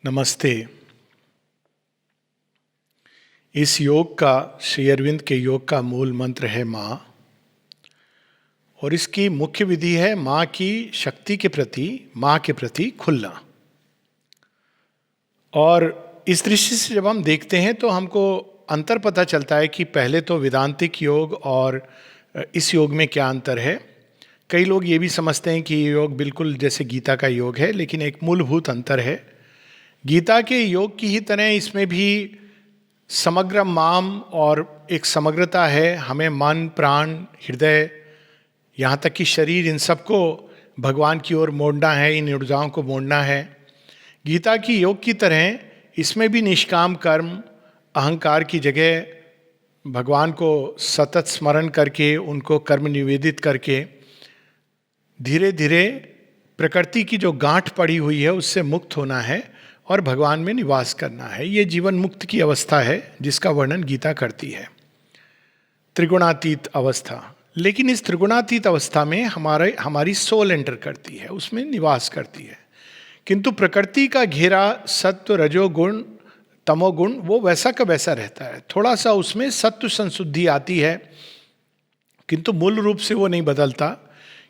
नमस्ते। इस योग का, श्री अरविंद के योग का मूल मंत्र है माँ, और इसकी मुख्य विधि है माँ की शक्ति के प्रति, माँ के प्रति खुलना। और इस दृष्टि से जब हम देखते हैं तो हमको अंतर पता चलता है कि पहले तो वेदांतिक योग और इस योग में क्या अंतर है। कई लोग ये भी समझते हैं कि ये योग बिल्कुल जैसे गीता का योग है, लेकिन एक मूलभूत अंतर है। गीता के योग की ही तरह इसमें भी समग्र माम और एक समग्रता है। हमें मन, प्राण, हृदय, यहाँ तक कि शरीर, इन सबको भगवान की ओर मोड़ना है, इन ऊर्जाओं को मोड़ना है। गीता की योग की तरह इसमें भी निष्काम कर्म, अहंकार की जगह भगवान को सतत स्मरण करके, उनको कर्म निवेदित करके धीरे धीरे प्रकृति की जो गांठ पड़ी हुई है उससे मुक्त होना है और भगवान में निवास करना है। ये जीवन मुक्त की अवस्था है जिसका वर्णन गीता करती है, त्रिगुणातीत अवस्था। लेकिन इस त्रिगुणातीत अवस्था में हमारी सोल एंटर करती है, उसमें निवास करती है। किंतु प्रकृति का घेरा सत्व, रजोगुण, तमोगुण वो वैसा का वैसा रहता है। थोड़ा सा उसमें सत्व संशुद्धि आती है, किंतु मूल रूप से वो नहीं बदलता।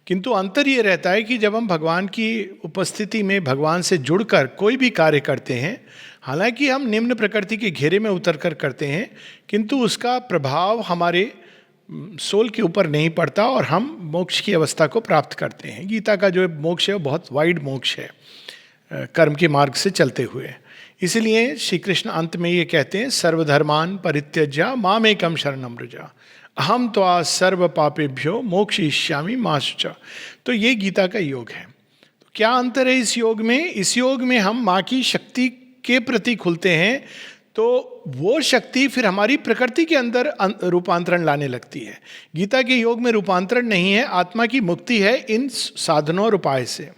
किंतु अंतर ये रहता है कि जब हम भगवान की उपस्थिति में भगवान से जुड़कर कोई भी कार्य करते हैं, हालांकि हम निम्न प्रकृति के घेरे में उतरकर करते हैं, किंतु उसका प्रभाव हमारे सोल के ऊपर नहीं पड़ता और हम मोक्ष की अवस्था को प्राप्त करते हैं। गीता का जो मोक्ष है वो बहुत वाइड मोक्ष है, कर्म के मार्ग से चलते हुए। इसलिए श्री कृष्ण अंत में ये कहते हैं, सर्वधर्मान परित्यज्य मामेकम शरणम व्रज अहम त्वा सर्व पापेभ्यो मोक्षयिष्यामि मा शुचा। तो ये गीता का योग है। तो क्या अंतर है इस योग में? इस योग में हम माँ की शक्ति के प्रति खुलते हैं तो वो शक्ति फिर हमारी प्रकृति के अंदर रूपांतरण लाने लगती है। गीता के योग में रूपांतरण नहीं है, आत्मा की मुक्ति है इन साधनों और उपाय से।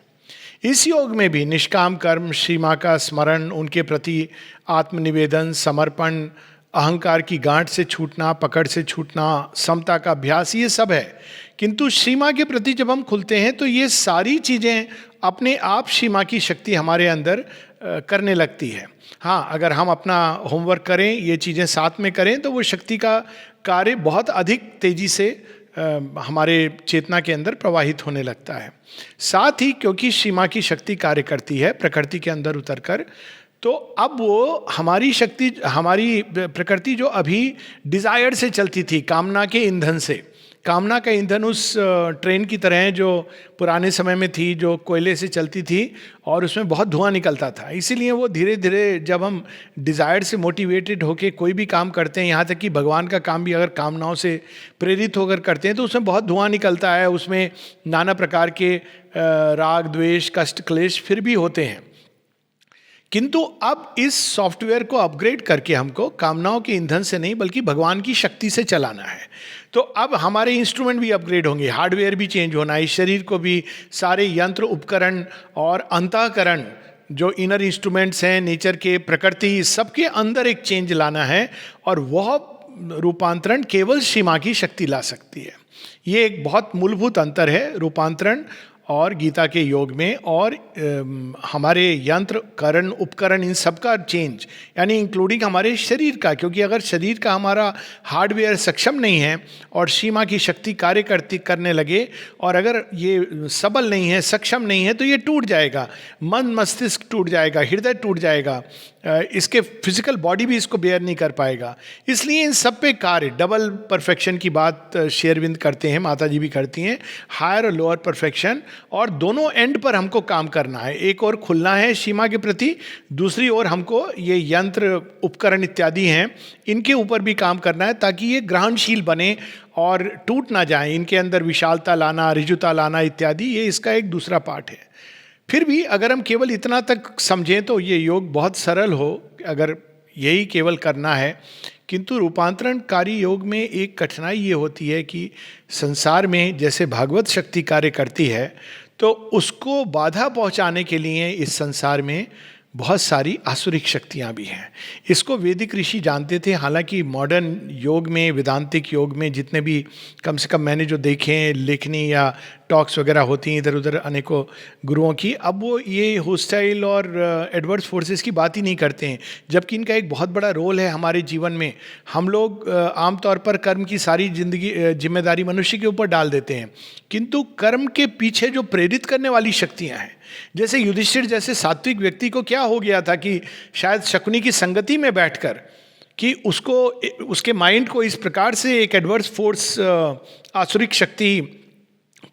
इस योग में भी निष्काम कर्म, श्री माँ का स्मरण, उनके प्रति आत्मनिवेदन, समर्पण, अहंकार की गांठ से छूटना, पकड़ से छूटना, समता का अभ्यास, ये सब है। किंतु श्री माँ के प्रति जब हम खुलते हैं तो ये सारी चीज़ें अपने आप श्री माँ की शक्ति हमारे अंदर करने लगती है। हाँ, अगर हम अपना होमवर्क करें, ये चीज़ें साथ में करें, तो वो शक्ति का कार्य बहुत अधिक तेजी से हमारे चेतना के अंदर प्रवाहित होने लगता है। साथ ही क्योंकि श्री माँ की शक्ति कार्य करती है प्रकृति के अंदर उतरकर, तो अब वो हमारी शक्ति, हमारी प्रकृति जो अभी डिजायर से चलती थी, कामना के ईंधन से, कामना का ईंधन उस ट्रेन की तरह है जो पुराने समय में थी, जो कोयले से चलती थी और उसमें बहुत धुआं निकलता था। इसीलिए वो धीरे धीरे जब हम डिजायर से मोटिवेटेड होकर कोई भी काम करते हैं, यहाँ तक कि भगवान का काम भी अगर कामनाओं से प्रेरित होकर करते हैं तो उसमें बहुत धुआं निकलता है, उसमें नाना प्रकार के राग, द्वेष, कष्ट, क्लेश फिर भी होते हैं। किंतु अब इस सॉफ्टवेयर को अपग्रेड करके हमको कामनाओं के ईंधन से नहीं बल्कि भगवान की शक्ति से चलाना है। तो अब हमारे इंस्ट्रूमेंट भी अपग्रेड होंगे, हार्डवेयर भी चेंज होना है, इस शरीर को भी सारे यंत्र, उपकरण और अंतःकरण जो इनर इंस्ट्रूमेंट्स हैं नेचर के, प्रकृति, सबके अंदर एक चेंज लाना है। और वह रूपांतरण केवल श्री माँ की शक्ति ला सकती है। ये एक बहुत मूलभूत अंतर है रूपांतरण और गीता के योग में। और हमारे यंत्र, करण, उपकरण, इन सब का चेंज, यानी इंक्लूडिंग हमारे शरीर का, क्योंकि अगर शरीर का हमारा हार्डवेयर सक्षम नहीं है और श्री माँ की शक्ति कार्य करने लगे और अगर ये सबल नहीं है, सक्षम नहीं है, तो ये टूट जाएगा, मन मस्तिष्क टूट जाएगा, हृदय टूट जाएगा, इसके फिजिकल बॉडी भी इसको बेयर नहीं कर पाएगा। इसलिए इन सब पे कार्य, डबल परफेक्शन की बात श्री अरविंद करते हैं, माता जी भी करती हैं, हायर और लोअर परफेक्शन, और दोनों एंड पर हमको काम करना है। एक और खुलना है श्री माँ के प्रति, दूसरी ओर हमको ये यंत्र, उपकरण इत्यादि हैं, इनके ऊपर भी काम करना है ताकि ये ग्रहणशील बने और टूट ना जाए। इनके अंदर विशालता लाना, ऋजुता लाना इत्यादि, ये इसका एक दूसरा पार्ट है। फिर भी अगर हम केवल इतना तक समझें तो ये योग बहुत सरल हो, अगर यही केवल करना है। किंतु रूपांतरणकारी योग में एक कठिनाई ये होती है कि संसार में जैसे भागवत शक्ति कार्य करती है, तो उसको बाधा पहुंचाने के लिए इस संसार में बहुत सारी आसुरिक शक्तियाँ भी हैं। इसको वैदिक ऋषि जानते थे। हालांकि मॉडर्न योग में, वेदांतिक योग में जितने भी, कम से कम मैंने जो देखे हैं लेखनी या टॉक्स वगैरह होती हैं इधर उधर अनेकों गुरुओं की, अब वो ये होस्टाइल और एडवर्स फोर्सेस की बात ही नहीं करते हैं, जबकि इनका एक बहुत बड़ा रोल है हमारे जीवन में। हम लोग आमतौर पर कर्म की सारी जिम्मेदारी मनुष्य के ऊपर डाल देते हैं, किंतु कर्म के पीछे जो प्रेरित करने वाली शक्तियाँ हैं, जैसे युधिष्ठिर जैसे सात्विक व्यक्ति को क्या हो गया था कि शायद शकुनी की संगति में बैठकर कि उसको उसके माइंड को इस प्रकार से एक एडवर्स फोर्स आसुरिक शक्ति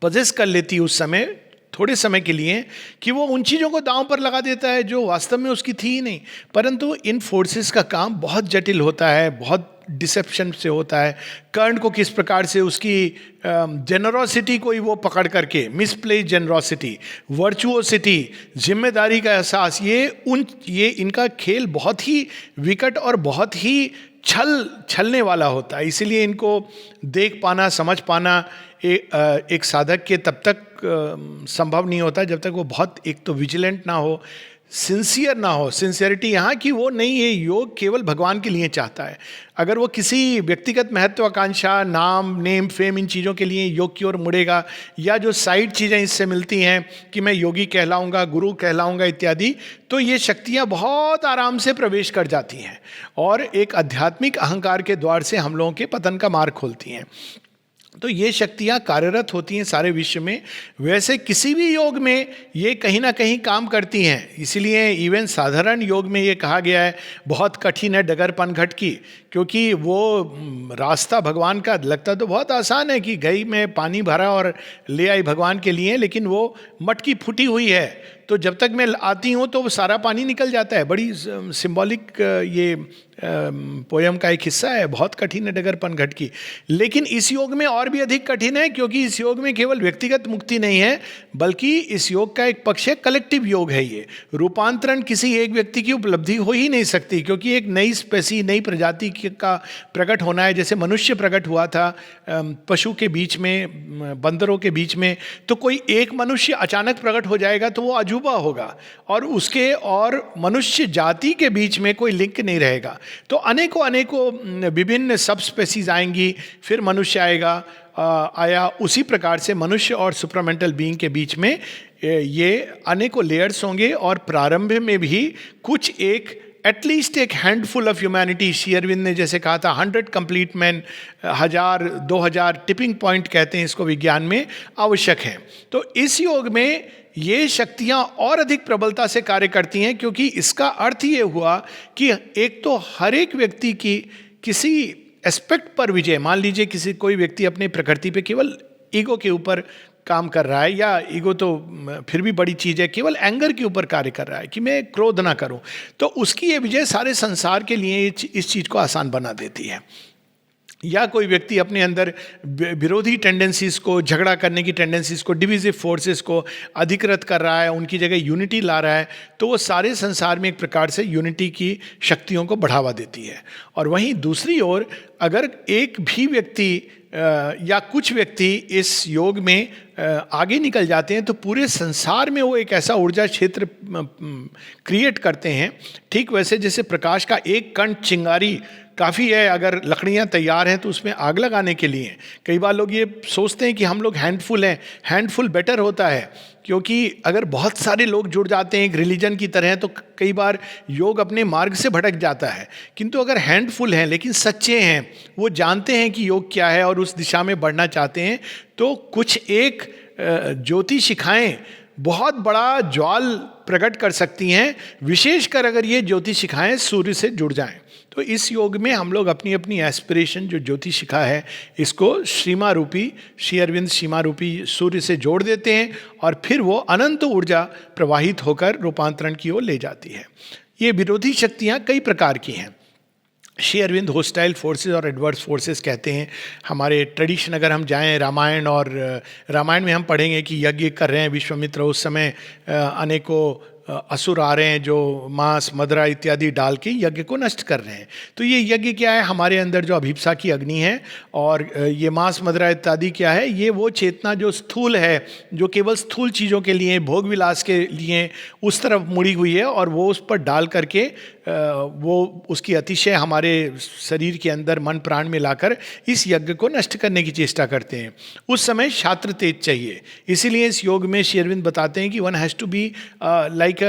पजेस कर लेती उस समय, थोड़े समय के लिए, कि वो उन चीज़ों को दांव पर लगा देता है जो वास्तव में उसकी थी ही नहीं। परंतु इन फोर्सेस का काम बहुत जटिल होता है, बहुत डिसेप्शन से होता है। कर्ण को किस प्रकार से उसकी जेनरोसिटी को ही वो पकड़ करके, मिसप्लेस जेनरोसिटी, वर्चुओसिटी, जिम्मेदारी का एहसास, ये इनका खेल बहुत ही विकट और बहुत ही छलने वाला होता है। इसीलिए इनको देख पाना, समझ पाना एक साधक के तब तक संभव नहीं होता जब तक वो बहुत एक तो विजिलेंट ना हो, सिंसियर ना हो। सिंसियरिटी यहाँ की वो नहीं है, योग केवल भगवान के लिए चाहता है। अगर वो किसी व्यक्तिगत महत्वाकांक्षा, नाम, नेम, फेम, इन चीज़ों के लिए योग की ओर मुड़ेगा, या जो साइड चीज़ें इससे मिलती हैं कि मैं योगी कहलाऊंगा, गुरु कहलाऊंगा इत्यादि, तो ये शक्तियाँ बहुत आराम से प्रवेश कर जाती हैं और एक आध्यात्मिक अहंकार के द्वार से हम लोगों के पतन का मार्ग खोलती हैं। तो ये शक्तियाँ कार्यरत होती हैं सारे विश्व में। वैसे किसी भी योग में ये कहीं ना कहीं काम करती हैं, इसीलिए इवन साधारण योग में ये कहा गया है बहुत कठिन है डगर पनघट की, क्योंकि वो रास्ता भगवान का लगता तो बहुत आसान है कि गई में पानी भरा और ले आई भगवान के लिए, लेकिन वो मटकी फूटी हुई है, तो जब तक मैं आती हूँ तो वो सारा पानी निकल जाता है। बड़ी सिंबॉलिक ये पोयम का एक हिस्सा है, बहुत कठिन है डगर पनघट की। लेकिन इस योग में और भी अधिक कठिन है, क्योंकि इस योग में केवल व्यक्तिगत मुक्ति नहीं है, बल्कि इस योग का एक पक्ष है कलेक्टिव योग है। ये रूपांतरण किसी एक व्यक्ति की उपलब्धि हो ही नहीं सकती, क्योंकि एक नई स्पेसी, नई प्रजाति का प्रकट होना है। जैसे मनुष्य प्रकट हुआ था पशु के बीच में, बंदरों के बीच में, तो कोई एक मनुष्य अचानक प्रकट हो जाएगा तो वो अजूबा होगा और उसके और मनुष्य जाति के बीच में कोई लिंक नहीं रहेगा। तो अनेकों विभिन्न सब स्पेसीज आएंगी, फिर मनुष्य आया। उसी प्रकार से मनुष्य और सुपरामेंटल बीइंग के बीच में ये अनेकों लेयर्स होंगे, और प्रारंभ में भी कुछ एटलीस्ट एक handful of humanity, Shri Arvind ने जैसे कहा था 100 कंप्लीट मैन, 1000 2000 टिपिंग पॉइंट कहते हैं इसको विज्ञान में, आवश्यक है। तो इस योग में ये शक्तियाँ और अधिक प्रबलता से कार्य करती हैं, क्योंकि इसका अर्थ ये हुआ कि एक तो हर एक व्यक्ति की किसी एस्पेक्ट पर विजय, मान लीजिए कोई व्यक्ति अपनी प्रकृति पे केवल ईगो के ऊपर काम कर रहा है, या ईगो तो फिर भी बड़ी चीज़ है, केवल एंगर के ऊपर कार्य कर रहा है कि मैं क्रोध ना करूं, तो उसकी ये विजय सारे संसार के लिए इस चीज़ को आसान बना देती है। या कोई व्यक्ति अपने अंदर विरोधी टेंडेंसीज को, झगड़ा करने की टेंडेंसीज को, डिविजिव फोर्सेस को अधिकृत कर रहा है, उनकी जगह यूनिटी ला रहा है, तो वो सारे संसार में एक प्रकार से यूनिटी की शक्तियों को बढ़ावा देती है। और वहीं दूसरी ओर अगर एक भी व्यक्ति या कुछ व्यक्ति इस योग में आगे निकल जाते हैं, तो पूरे संसार में वो एक ऐसा ऊर्जा क्षेत्र क्रिएट करते हैं। ठीक वैसे जैसे प्रकाश का एक कण चिंगारी काफ़ी है, अगर लकड़ियाँ तैयार हैं तो उसमें आग लगाने के लिए। कई बार लोग ये सोचते हैं कि हम लोग हैंडफुल हैं, हैंडफुल बेटर होता है, क्योंकि अगर बहुत सारे लोग जुड़ जाते हैं एक रिलीजन की तरह, तो कई बार योग अपने मार्ग से भटक जाता है। किंतु अगर हैंडफुल हैं लेकिन सच्चे हैं, वो जानते हैं कि योग क्या है और उस दिशा में बढ़ना चाहते हैं, तो कुछ एक ज्योति शिखाएं बहुत बड़ा ज्वाल प्रकट कर सकती हैं, विशेषकर अगर ये ज्योति शिखाएं सूर्य से जुड़ जाएं। तो इस योग में हम लोग अपनी अपनी एस्पिरेशन, जो ज्योति शिखा है, इसको श्रीमा रूपी, श्री अरविंद श्रीमा रूपी सूर्य से जोड़ देते हैं, और फिर वो अनंत ऊर्जा प्रवाहित होकर रूपांतरण की ओर ले जाती है। ये विरोधी शक्तियाँ कई प्रकार की हैं। श्री अरविंद होस्टाइल फोर्सेस और एडवर्स फोर्सेस कहते हैं। हमारे ट्रेडिशन अगर हम जाएं रामायण, और रामायण में हम पढ़ेंगे कि यज्ञ कर रहे हैं विश्वामित्र, उस समय अनेकों असुर आ रहे हैं जो मांस, मदरा इत्यादि डाल के यज्ञ को नष्ट कर रहे हैं। तो ये यज्ञ क्या है? हमारे अंदर जो अभिप्सा की अग्नि है, और ये मांस, मदरा इत्यादि क्या है? ये वो चेतना जो स्थूल है, जो केवल स्थूल चीज़ों के लिए, भोग विलास के लिए उस तरफ मुड़ी हुई है, और वो उस पर डाल करके वो उसकी अतिशय हमारे शरीर के अंदर मन प्राण में लाकर इस यज्ञ को नष्ट करने की चेष्टा करते हैं। उस समय छात्र तेज चाहिए, इसीलिए इस योग में श्री अरविंद बताते हैं कि one has to be like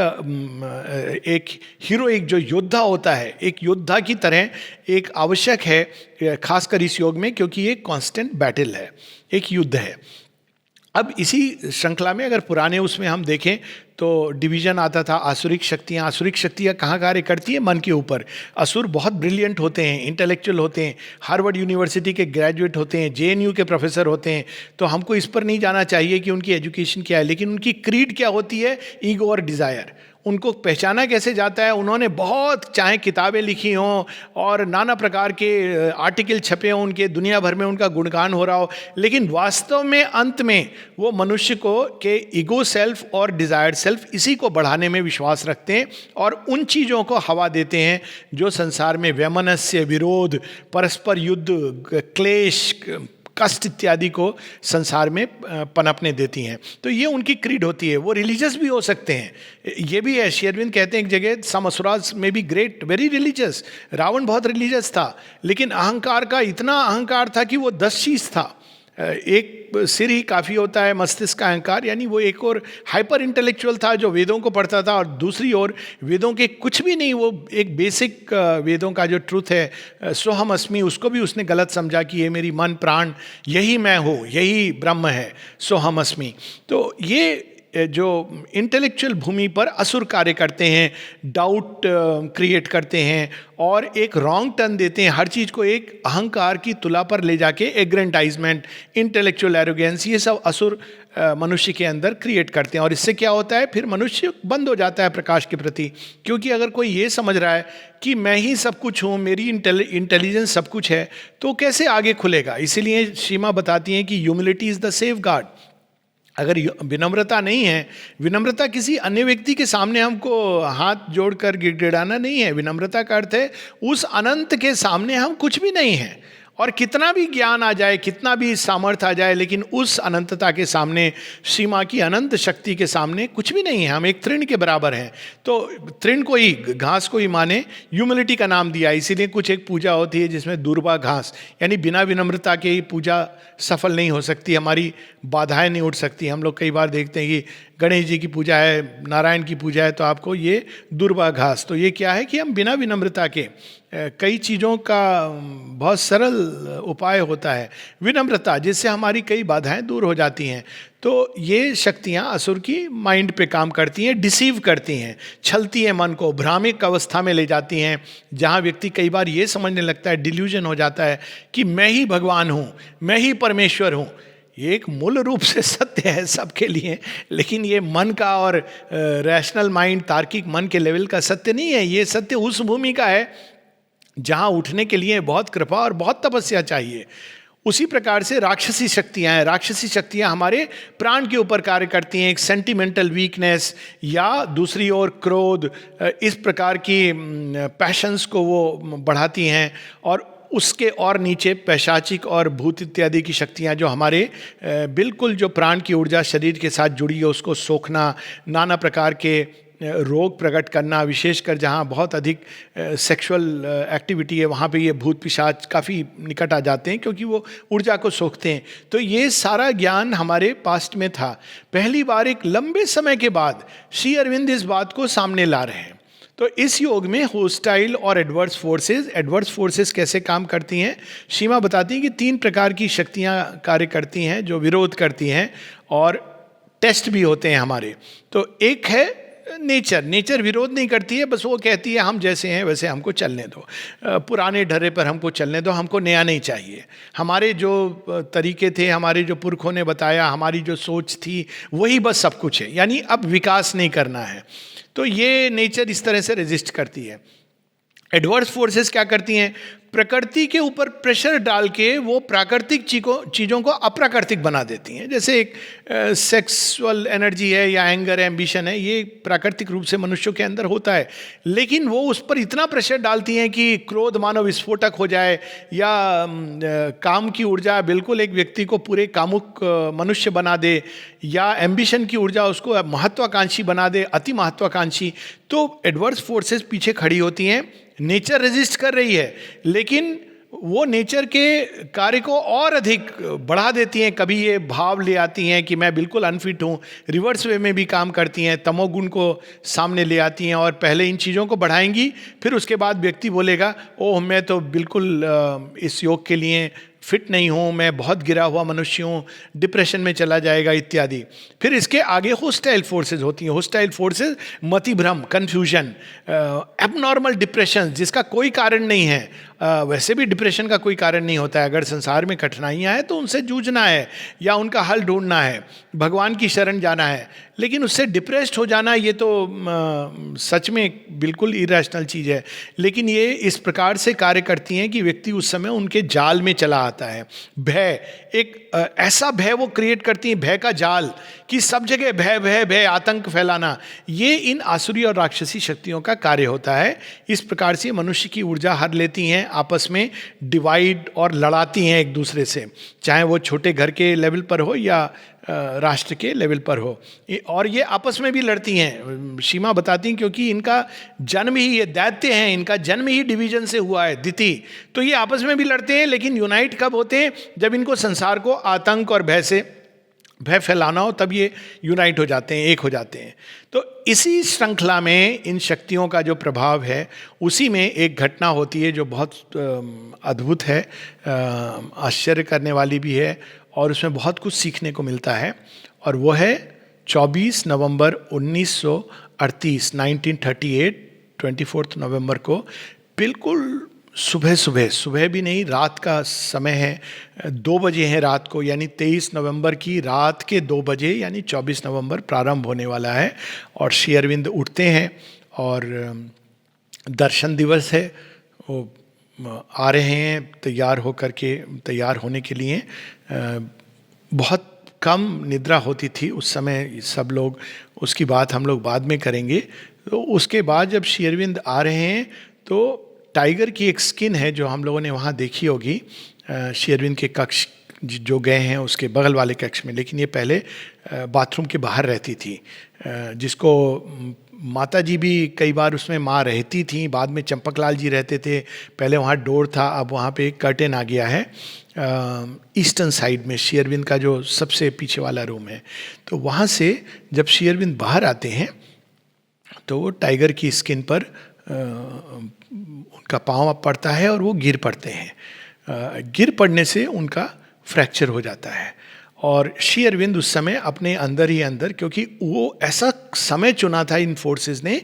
एक हीरो, एक जो योद्धा होता है, एक योद्धा की तरह एक आवश्यक है, खासकर इस योग में, क्योंकि ये कांस्टेंट बैटल है, एक युद्ध है। अब इसी श्रृंखला में अगर पुराने उसमें हम देखें तो डिवीजन आता था आसुरिक शक्तियाँ। आसुरिक शक्तियाँ कहाँ कार्य करती है? मन के ऊपर। असुर बहुत ब्रिलियंट होते हैं, इंटेलेक्चुअल होते हैं, हार्वर्ड यूनिवर्सिटी के ग्रेजुएट होते हैं, जेएनयू के प्रोफेसर होते हैं। तो हमको इस पर नहीं जाना चाहिए कि उनकी एजुकेशन क्या है, लेकिन उनकी क्रीड क्या होती है? ईगो और डिज़ायर। उनको पहचाना कैसे जाता है? उन्होंने बहुत, चाहे किताबें लिखी हों और नाना प्रकार के आर्टिकल छपे हों उनके, दुनिया भर में उनका गुणगान हो रहा हो, लेकिन वास्तव में अंत में वो मनुष्य को के ईगो सेल्फ और डिज़ायर्ड सेल्फ, इसी को बढ़ाने में विश्वास रखते हैं और उन चीज़ों को हवा देते हैं जो संसार में वैमनस्य, विरोध, परस्पर युद्ध, क्लेश, कष्ट इत्यादि को संसार में पनपने देती हैं। तो ये उनकी क्रीड होती है। वो रिलीजियस भी हो सकते हैं, ये भी है। श्री अरविंद कहते हैं एक जगह, सम असुरास may be great, very religious. Ravana बहुत रिलीजियस था, लेकिन अहंकार का इतना अहंकार था कि वो 10 चीज था। एक सिर ही काफ़ी होता है, मस्तिष्क का अहंकार, यानी वो एक और हाइपर इंटेलेक्चुअल था जो वेदों को पढ़ता था, और दूसरी ओर वेदों के कुछ भी नहीं, वो एक बेसिक वेदों का जो ट्रूथ है, सोहम अस्मि, उसको भी उसने गलत समझा कि ये मेरी मन प्राण, यही मैं हूँ, यही ब्रह्म है, सोहम अस्मि। तो ये जो इंटेलेक्चुअल भूमि पर असुर कार्य करते हैं, डाउट क्रिएट करते हैं और एक रॉन्ग टर्न देते हैं, हर चीज़ को एक अहंकार की तुला पर ले जाके एग्रेंटाइजमेंट, इंटेलेक्चुअल एरोगेंस, ये सब असुर मनुष्य के अंदर क्रिएट करते हैं। और इससे क्या होता है? फिर मनुष्य बंद हो जाता है प्रकाश के प्रति, क्योंकि अगर कोई ये समझ रहा है कि मैं ही सब कुछ हूँ, मेरी इंटेलिजेंस सब कुछ है, तो कैसे आगे खुलेगा? इसीलिए सीमा बताती हैं कि humility is the safe guard. अगर विनम्रता नहीं है, विनम्रता किसी अन्य व्यक्ति के सामने हमको हाथ जोड़कर गिड़गिड़ाना नहीं है। विनम्रता का अर्थ है उस अनंत के सामने हम कुछ भी नहीं हैं, और कितना भी ज्ञान आ जाए, कितना भी सामर्थ्य आ जाए, लेकिन उस अनंतता के सामने, सीमा की अनंत शक्ति के सामने कुछ भी नहीं है। हम एक तृण के बराबर हैं। तो तृण को ही, घास को ही माने ह्यूमिलिटी का नाम दिया। इसीलिए कुछ एक पूजा होती है जिसमें दूर्वा घास, यानी बिना विनम्रता के ही पूजा सफल नहीं हो सकती, हमारी बाधाएं नहीं उठ सकती। हम लोग कई बार देखते हैं कि गणेश जी की पूजा है, नारायण की पूजा है, तो आपको ये दूर्वा घास। तो ये क्या है कि हम बिना विनम्रता के, कई चीज़ों का बहुत सरल उपाय होता है विनम्रता, जिससे हमारी कई बाधाएं दूर हो जाती हैं। तो ये शक्तियाँ असुर की माइंड पे काम करती हैं, डिसीव करती हैं, छलती हैं, मन को भ्रामिक अवस्था में ले जाती हैं, जहाँ व्यक्ति कई बार ये समझने लगता है, डिल्यूजन हो जाता है कि मैं ही भगवान हूँ, मैं ही परमेश्वर हूँ। ये एक मूल रूप से सत्य है सबके लिए, लेकिन ये मन का और रैशनल माइंड, तार्किक मन के लेवल का सत्य नहीं है। ये सत्य उस भूमि का है जहाँ उठने के लिए बहुत कृपा और बहुत तपस्या चाहिए। उसी प्रकार से राक्षसी शक्तियाँ हैं। राक्षसी शक्तियाँ हमारे प्राण के ऊपर कार्य करती हैं, एक सेंटिमेंटल वीकनेस या दूसरी ओर क्रोध, इस प्रकार की पैशंस को वो बढ़ाती हैं। और उसके और नीचे पैशाचिक और भूत इत्यादि की शक्तियाँ जो हमारे बिल्कुल जो प्राण की ऊर्जा शरीर के साथ जुड़ी है उसको सोखना, नाना प्रकार के रोग प्रकट करना, विशेषकर जहाँ बहुत अधिक सेक्सुअल एक्टिविटी है वहाँ पे ये भूत पिशाच काफ़ी निकट आ जाते हैं, क्योंकि वो ऊर्जा को सोखते हैं। तो ये सारा ज्ञान हमारे पास्ट में था। पहली बार एक लंबे समय के बाद श्री अरविंद इस बात को सामने ला रहे हैं। तो इस योग में होस्टाइल और एडवर्स फोर्सेस कैसे काम करती हैं? सीमा बताती हैं कि 3 प्रकार की शक्तियाँ कार्य करती हैं जो विरोध करती हैं और टेस्ट भी होते हैं हमारे। तो एक है नेचर विरोध नहीं करती है, बस वो कहती है हम जैसे हैं वैसे हमको चलने दो, पुराने ढर्रे पर हमको चलने दो, हमको नया नहीं चाहिए। हमारे जो तरीके थे, हमारे जो पुरखों ने बताया, हमारी जो सोच थी, वही बस सब कुछ है, यानी अब विकास नहीं करना है। तो ये नेचर इस तरह से रेजिस्ट करती है। एडवर्स फोर्सेस क्या करती हैं? प्रकृति के ऊपर प्रेशर डाल के वो प्राकृतिक चीज़ों को अप्राकृतिक बना देती हैं। जैसे एक सेक्सुअल एनर्जी है या एंगर है, एम्बिशन है, ये प्राकृतिक रूप से मनुष्यों के अंदर होता है, लेकिन वो उस पर इतना प्रेशर डालती हैं कि क्रोध मानो विस्फोटक हो जाए, या काम की ऊर्जा बिल्कुल एक व्यक्ति को पूरे कामुक मनुष्य बना दे, या एम्बिशन की ऊर्जा उसको महत्वाकांक्षी बना दे, अति महत्वाकांक्षी। तो एडवर्स फोर्सेस पीछे खड़ी होती हैं, नेचर रेजिस्ट कर रही है, लेकिन वो नेचर के कार्य को और अधिक बढ़ा देती हैं। कभी ये भाव ले आती हैं कि मैं बिल्कुल अनफिट हूँ, रिवर्स वे में भी काम करती हैं, तमोगुण को सामने ले आती हैं और पहले इन चीज़ों को बढ़ाएंगी, फिर उसके बाद व्यक्ति बोलेगा ओह मैं तो बिल्कुल इस योग के लिए फिट नहीं हूँ, मैं बहुत गिरा हुआ मनुष्य हूँ, डिप्रेशन में चला जाएगा इत्यादि। फिर इसके आगे होस्टाइल फोर्सेस होती हैं। होस्टाइल फोर्सेस मतिभ्रम, कन्फ्यूजन, एबनॉर्मल डिप्रेशन जिसका कोई कारण नहीं है। वैसे भी डिप्रेशन का कोई कारण नहीं होता है। अगर संसार में कठिनाइयाँ हैं तो उनसे जूझना है या उनका हल ढूंढना है, भगवान की शरण जाना है, लेकिन उससे डिप्रेस्ड हो जाना ये तो सच में बिल्कुल इरेशनल चीज़ है। लेकिन ये इस प्रकार से कार्य करती हैं कि व्यक्ति उस समय उनके जाल में चला आता है। भय, एक ऐसा भय वो क्रिएट करती हैं, भय का जाल, कि सब जगह भय भय भय, आतंक फैलाना, ये इन आसुरी और राक्षसी शक्तियों का कार्य होता है। इस प्रकार से मनुष्य की ऊर्जा हर लेती हैं, आपस में डिवाइड और लड़ाती हैं एक दूसरे से, चाहे वो छोटे घर के लेवल पर हो या राष्ट्र के लेवल पर हो। और ये आपस में भी लड़ती हैं, सीमा बताती हैं, क्योंकि इनका जन्म ही, ये दैत्य हैं, इनका जन्म ही डिवीजन से हुआ है, दिति। तो ये आपस में भी लड़ते हैं, लेकिन यूनाइट कब होते हैं? जब इनको संसार को आतंक और भय से भय फैलाना हो, तब ये यूनाइट हो जाते हैं, एक हो जाते हैं। तो इसी श्रृंखला में इन शक्तियों का जो प्रभाव है, उसी में एक घटना होती है जो बहुत अद्भुत है, आश्चर्य करने वाली भी है, और उसमें बहुत कुछ सीखने को मिलता है। और वो है 24 नवंबर 1938, 1938, 24 नवंबर को, बिल्कुल सुबह सुबह, सुबह भी नहीं, रात का समय है, 2 बजे हैं रात को, यानी 23 नवंबर की रात के 2 बजे, यानी 24 नवंबर प्रारंभ होने वाला है। और श्री अरविंद उठते हैं और दर्शन दिवस है, वो आ रहे हैं तैयार होकर के, तैयार होने के लिए। बहुत कम निद्रा होती थी उस समय सब लोग, उसकी बात हम लोग बाद में करेंगे। तो उसके बाद जब श्री अरविंद आ रहे हैं तो टाइगर की एक स्किन है जो हम लोगों ने वहाँ देखी होगी, श्री अरविंद के कक्ष जो गए हैं उसके बगल वाले कक्ष में, लेकिन ये पहले बाथरूम के बाहर रहती थी, जिसको माता जी भी कई बार उसमें माँ रहती थी, बाद में चंपकलाल जी रहते थे। पहले वहाँ डोर था, अब वहाँ पे एक कर्टेन आ गया है ईस्टर्न साइड में, श्री अरविंद का जो सबसे पीछे वाला रूम है। तो वहाँ से जब श्री अरविंद बाहर आते हैं तो वो टाइगर की स्किन पर उनका पाँव पड़ता है और वो गिर पड़ते हैं। गिर पड़ने से उनका फ्रैक्चर हो जाता है। और श्री अरविंद उस समय अपने अंदर ही अंदर, क्योंकि वो ऐसा समय चुना था इन फोर्सेस ने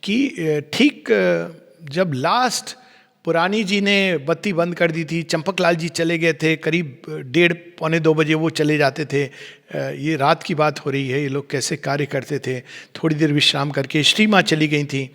कि ठीक जब लास्ट पुरानी जी ने बत्ती बंद कर दी थी, चंपकलाल जी चले गए थे, करीब 1:30 पौने 2 बजे वो चले जाते थे। ये रात की बात हो रही है, ये लोग कैसे कार्य करते थे। थोड़ी देर विश्राम करके श्री माँ चली गई थी,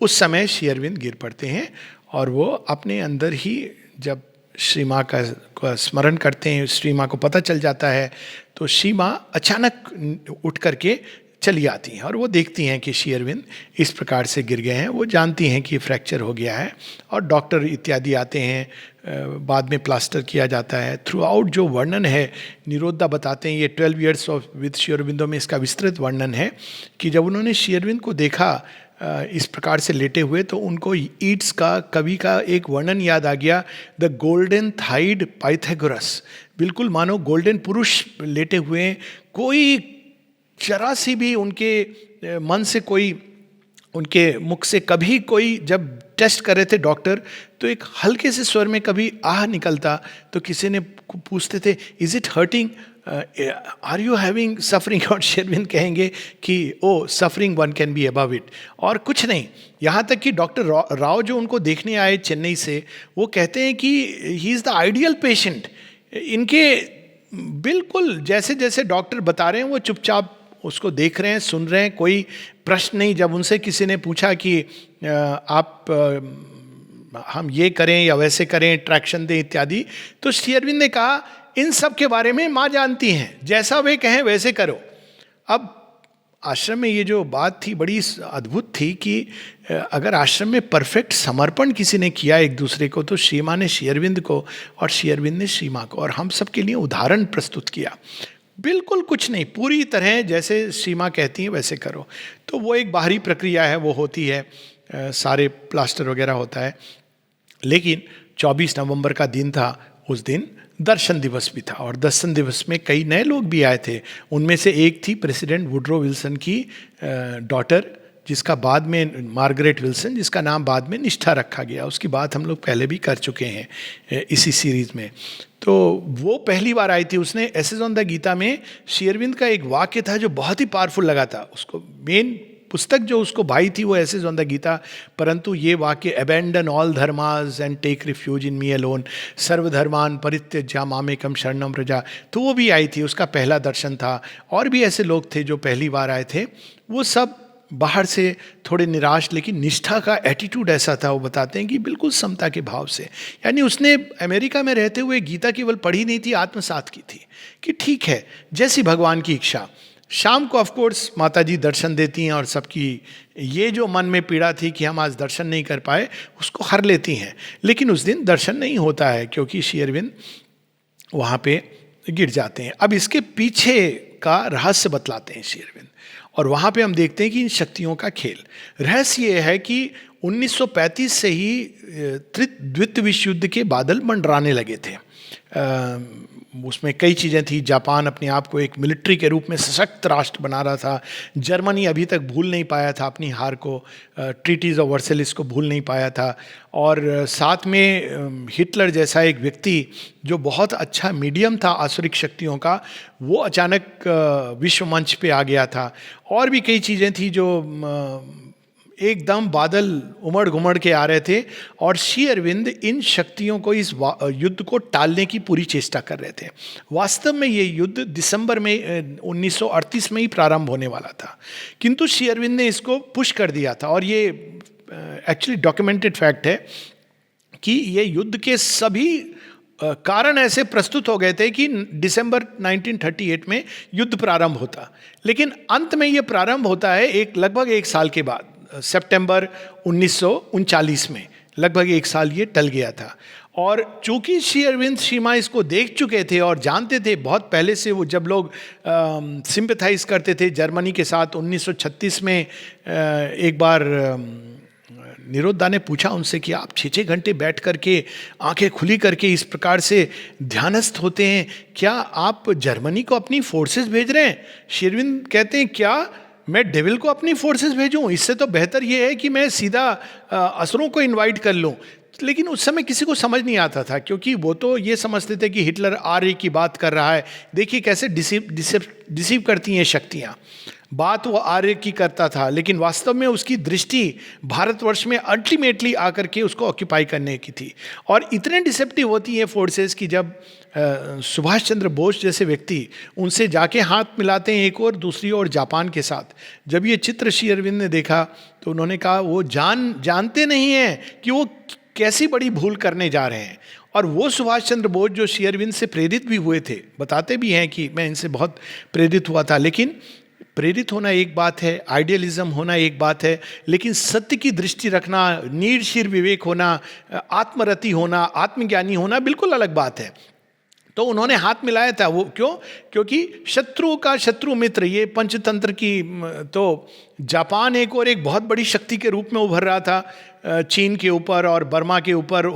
उस समय श्री अरविंद गिर पड़ते हैं और वो अपने अंदर ही जब श्री माँ का स्मरण करते हैं, श्री माँ को पता चल जाता है, तो श्री माँ अचानक उठ करके चली आती हैं और वो देखती हैं कि श्री अरविंद इस प्रकार से गिर गए हैं। वो जानती हैं कि फ्रैक्चर हो गया है और डॉक्टर इत्यादि आते हैं, बाद में प्लास्टर किया जाता है। थ्रू आउट जो वर्णन है निरोधा बताते हैं, ये 12 years of with Shri Aurobindo में इसका विस्तृत वर्णन है कि जब उन्होंने श्री अरविंद को देखा इस प्रकार से लेटे हुए, तो उनको ईट्स का कवि का एक वर्णन याद आ गया, द गोल्डन थाइड पाइथागोरस। बिल्कुल मानो गोल्डन पुरुष लेटे हुए हैं, कोई जरा सी भी उनके मन से, कोई उनके मुख से कभी कोई, जब टेस्ट कर रहे थे डॉक्टर तो एक हल्के से स्वर में कभी आह निकलता, तो किसी ने पूछते थे is it hurting, are you having suffering, और श्री अरविंद कहेंगे कि oh suffering one can be above it, और कुछ नहीं। यहाँ तक कि डॉक्टर राव जो उनको देखने आए चेन्नई से, वो कहते हैं कि he is the ideal patient. इनके बिल्कुल जैसे जैसे डॉक्टर बता रहे हैं वो चुपचाप उसको देख रहे हैं, सुन रहे हैं, कोई प्रश्न नहीं। जब उनसे किसी ने पूछा कि आप हम ये करें या वैसे करें, ट्रैक्शन दें इत्यादि। तो श्री अरविंद ने कहा इन सब के बारे में माँ जानती हैं, जैसा वे कहें वैसे करो। अब आश्रम में ये जो बात थी बड़ी अद्भुत थी कि अगर आश्रम में परफेक्ट समर्पण किसी ने किया एक दूसरे को, तो श्री माँ ने श्री अरविंद को और श्री अरविंद ने श्री माँ को, और हम सब के लिए उदाहरण प्रस्तुत किया। बिल्कुल कुछ नहीं, पूरी तरह जैसे श्री माँ कहती हैं वैसे करो। तो वो एक बाहरी प्रक्रिया है, वो होती है, सारे प्लास्टर वगैरह होता है। लेकिन 24 नवंबर का दिन था, उस दिन दर्शन दिवस भी था, और दर्शन दिवस में कई नए लोग भी आए थे। उनमें से एक थी प्रेसिडेंट वुडरो विल्सन की डॉटर, जिसका बाद में मार्गरेट विल्सन, जिसका नाम बाद में निष्ठा रखा गया। उसकी बात हम लोग पहले भी कर चुके हैं इसी सीरीज में। तो वो पहली बार आई थी। उसने एसेज ऑन द गीता में श्री अरविंद का एक वाक्य था जो बहुत ही पावरफुल लगा था उसको। मेन पुस्तक जो उसको भाई थी वो एसेज ऑन द गीता, परंतु ये वाक्य abandon all dharmas and take refuge in me alone, सर्वधर्मान परित्यज्य मामेकम शरणम व्रजा। तो वो भी आई थी, उसका पहला दर्शन था। और भी ऐसे लोग थे जो पहली बार आए थे। वो सब बाहर से थोड़े निराश, लेकिन निष्ठा का एटीट्यूड ऐसा था, वो बताते हैं कि बिल्कुल समता के भाव से। यानी उसने अमेरिका में रहते हुए गीता केवल पढ़ी नहीं थी, आत्मसात की थी कि ठीक है जैसी भगवान की इच्छा। शाम को ऑफकोर्स माता जी दर्शन देती हैं और सबकी ये जो मन में पीड़ा थी कि हम आज दर्शन नहीं कर पाए उसको हर लेती हैं। लेकिन उस दिन दर्शन नहीं होता है क्योंकि श्री अरविंद वहाँ पे गिर जाते हैं। अब इसके पीछे का रहस्य बतलाते हैं श्री अरविंद, और वहाँ पे हम देखते हैं कि इन शक्तियों का खेल। रहस्य ये है कि 1935 से ही द्वितीय विश्व युद्ध के बादल मंडराने लगे थे। उसमें कई चीज़ें थी। जापान अपने आप को एक मिलिट्री के रूप में सशक्त राष्ट्र बना रहा था। जर्मनी अभी तक भूल नहीं पाया था अपनी हार को, ट्रीटीज ऑफ वर्सेलिस को भूल नहीं पाया था। और साथ में हिटलर जैसा एक व्यक्ति जो बहुत अच्छा मीडियम था आसुरिक शक्तियों का, वो अचानक विश्व मंच पे आ गया था। और भी कई चीज़ें थी जो एकदम बादल उमड़ घुमड़ के आ रहे थे, और श्री अरविंद इन शक्तियों को, इस युद्ध को टालने की पूरी चेष्टा कर रहे थे। वास्तव में ये युद्ध दिसंबर में 1938 में ही प्रारंभ होने वाला था, किंतु श्री अरविंद ने इसको पुश कर दिया था। और ये एक्चुअली डॉक्यूमेंटेड फैक्ट है कि ये युद्ध के सभी कारण ऐसे प्रस्तुत हो गए थे कि दिसंबर 1938 में युद्ध प्रारंभ होता, लेकिन अंत में ये प्रारंभ होता है लगभग एक साल के बाद, सितंबर 1939 में। लगभग एक साल ये टल गया था। और चूंकि श्री अरविंद श्री माँ इसको देख चुके थे और जानते थे बहुत पहले से, वो जब लोग सिंपैथाइज करते थे जर्मनी के साथ 1936 में, एक बार निरुद्धा ने पूछा उनसे कि आप 6-6 घंटे बैठ करके आंखें खुली करके इस प्रकार से ध्यानस्थ होते हैं, क्या आप जर्मनी को अपनी फोर्सेस भेज रहे हैं? श्री अरविंद कहते हैं क्या मैं डेविल को अपनी फोर्सेस भेजूं? इससे तो बेहतर ये है कि मैं सीधा असुरों को इनवाइट कर लूं। लेकिन उस समय किसी को समझ नहीं आता था, क्योंकि वो तो ये समझते थे कि हिटलर आर्य की बात कर रहा है। देखिए कैसे डिसीव करती हैं शक्तियाँ। बात वो आर्य की करता था, लेकिन वास्तव में उसकी दृष्टि भारतवर्ष में अल्टीमेटली आकर के उसको ऑक्यूपाई करने की थी। और इतने डिसेप्टिव होती हैं फोर्सेस कि जब सुभाष चंद्र बोस जैसे व्यक्ति उनसे जाके हाथ मिलाते हैं एक और दूसरी ओर जापान के साथ, जब ये चित्र श्री अरविंद ने देखा तो उन्होंने कहा वो जानते नहीं हैं कि वो कैसी बड़ी भूल करने जा रहे हैं। और वो सुभाष चंद्र बोस जो श्री अरविंद से प्रेरित भी हुए थे, बताते भी हैं कि मैं इनसे बहुत प्रेरित हुआ था। लेकिन प्रेरित होना एक बात है, आइडियलिज्म होना एक बात है, लेकिन सत्य की दृष्टि रखना, नीडशीर विवेक होना, आत्मरति होना, आत्मज्ञानी होना बिल्कुल अलग बात है। तो उन्होंने हाथ मिलाया था। वो क्यों? क्योंकि शत्रु का शत्रु मित्र, ये पंचतंत्र की, तो जापान एक और एक बहुत बड़ी शक्ति के रूप में उभर रहा था चीन के ऊपर और बर्मा के ऊपर।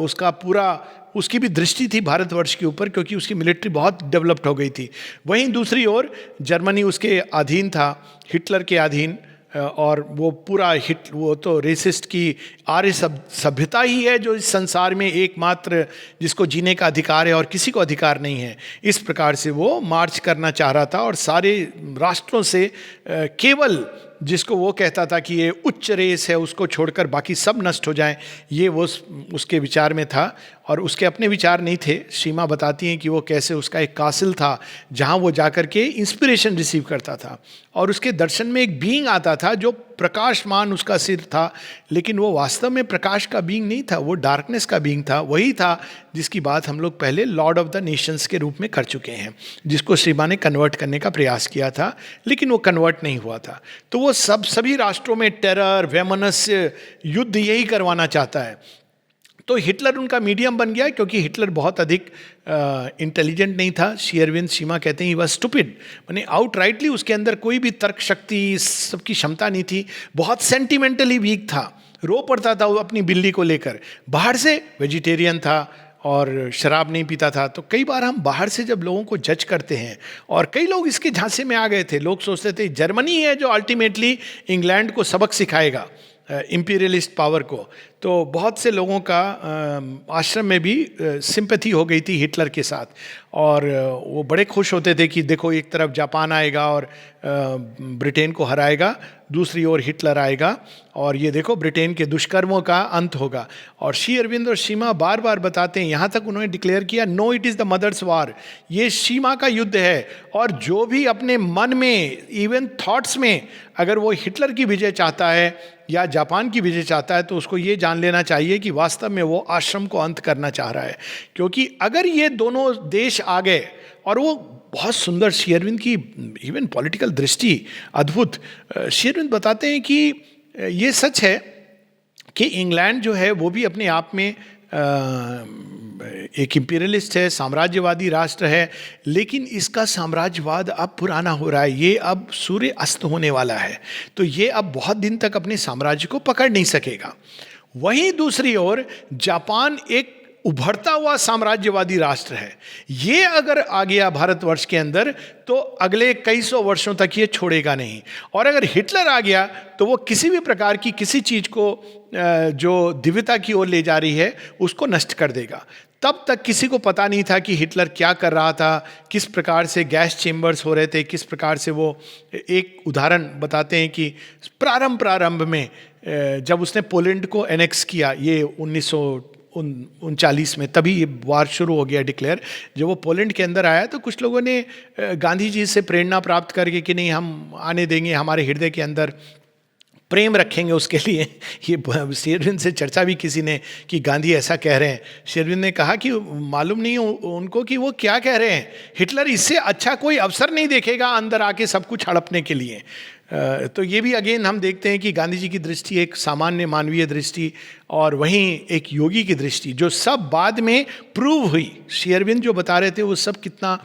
उसकी भी दृष्टि थी भारतवर्ष के ऊपर, क्योंकि उसकी मिलिट्री बहुत डेवलप्ड हो गई थी। वहीं दूसरी ओर जर्मनी उसके अधीन था, हिटलर के अधीन। और वो पूरा वो तो रेसिस्ट की आर्य सभ्यता ही है जो इस संसार में एकमात्र जिसको जीने का अधिकार है और किसी को अधिकार नहीं है। इस प्रकार से वो मार्च करना चाह रहा था और सारे राष्ट्रों से केवल जिसको वो कहता था कि ये उच्च रेस है उसको छोड़कर बाकी सब नष्ट हो जाएं, ये वो उसके विचार में था। और उसके अपने विचार नहीं थे। सीमा बताती हैं कि वो कैसे उसका एक कासिल था जहाँ वो जाकर के इंस्पिरेशन रिसीव करता था, और उसके दर्शन में एक बीइंग आता था जो प्रकाशमान उसका सिर था, लेकिन वो वास्तव में प्रकाश का बीइंग नहीं था, वो डार्कनेस का बीइंग था। वही था जिसकी बात हम लोग पहले लॉर्ड ऑफ द नेशंस के रूप में कर चुके हैं, जिसको सीमा ने कन्वर्ट करने का प्रयास किया था, लेकिन वो कन्वर्ट नहीं हुआ था। तो वो सभी राष्ट्रों में टेरर, वैमनस्य, युद्ध यही करवाना चाहता है। तो हिटलर उनका मीडियम बन गया, क्योंकि हिटलर बहुत अधिक इंटेलिजेंट नहीं था। शेयरविंद सीमा कहते हैं ही वॉज स्टूपिड, माने आउटराइटली उसके अंदर कोई भी तर्क शक्ति, सबकी क्षमता नहीं थी। बहुत सेंटिमेंटली वीक था, रो पड़ता था वो अपनी बिल्ली को लेकर। बाहर से वेजिटेरियन था और शराब नहीं पीता था। तो कई बार हम बाहर से जब लोगों को जज करते हैं, और कई लोग इसके झांसे में आ गए थे, लोग सोचते थे जर्मनी है जो अल्टीमेटली इंग्लैंड को सबक सिखाएगा, इंपीरियलिस्ट पावर को। तो बहुत से लोगों का आश्रम में भी सिंपैथी हो गई थी हिटलर के साथ, और वो बड़े खुश होते थे कि देखो एक तरफ जापान आएगा और ब्रिटेन को हराएगा, दूसरी ओर हिटलर आएगा और ये देखो ब्रिटेन के दुष्कर्मों का अंत होगा। और श्री अरविंद और सीमा बार बार बताते हैं, यहाँ तक उन्होंने डिक्लेयर किया, no it is the mother's war, ये सीमा का युद्ध है। और जो भी अपने मन में, इवन थॉट्स में, अगर वो हिटलर की विजय चाहता है या जापान की विजय चाहता है, तो उसको ये जान लेना चाहिए कि वास्तव में वो आश्रम को अंत करना चाह रहा है। क्योंकि अगर ये दोनों देश आ गए, और वो बहुत सुंदर शेयरविंद की इवन पॉलिटिकल दृष्टि अद्भुत। शेयरविंद बताते हैं कि ये सच है कि इंग्लैंड जो है वो भी अपने आप में एक इंपीरियलिस्ट है, साम्राज्यवादी राष्ट्र है, लेकिन इसका साम्राज्यवाद अब पुराना हो रहा है, ये अब सूर्य अस्त होने वाला है, तो ये अब बहुत दिन तक अपने साम्राज्य को पकड़ नहीं सकेगा। वहीं दूसरी ओर जापान एक उभरता हुआ साम्राज्यवादी राष्ट्र है, ये अगर आ गया भारतवर्ष के अंदर तो अगले कई सौ वर्षों तक ये छोड़ेगा नहीं। और अगर हिटलर आ गया तो वो किसी भी प्रकार की किसी चीज़ को जो दिव्यता की ओर ले जा रही है उसको नष्ट कर देगा। तब तक किसी को पता नहीं था कि हिटलर क्या कर रहा था, किस प्रकार से गैस चेम्बर्स हो रहे थे, किस प्रकार से वो। एक उदाहरण बताते हैं कि प्रारंभ में जब उसने पोलैंड को एनेक्स किया, ये 1939 में, तभी ये वार शुरू हो गया डिक्लेयर। जब वो पोलैंड के अंदर आया तो कुछ लोगों ने गांधी जी से प्रेरणा प्राप्त करके कि नहीं हम आने देंगे, हमारे हृदय के अंदर प्रेम रखेंगे उसके लिए। ये शेरविन से चर्चा भी किसी ने कि गांधी ऐसा कह रहे हैं। शेरविन ने कहा कि मालूम नहीं उनको कि वो क्या कह रहे हैं, हिटलर इससे अच्छा कोई अवसर नहीं देखेगा अंदर आके सब कुछ हड़पने के लिए। तो ये भी अगेन हम देखते हैं कि गांधी जी की दृष्टि एक सामान्य मानवीय दृष्टि और वहीं एक योगी की दृष्टि, जो सब बाद में प्रूव हुई। शेरविन जो बता रहे थे वो सब कितना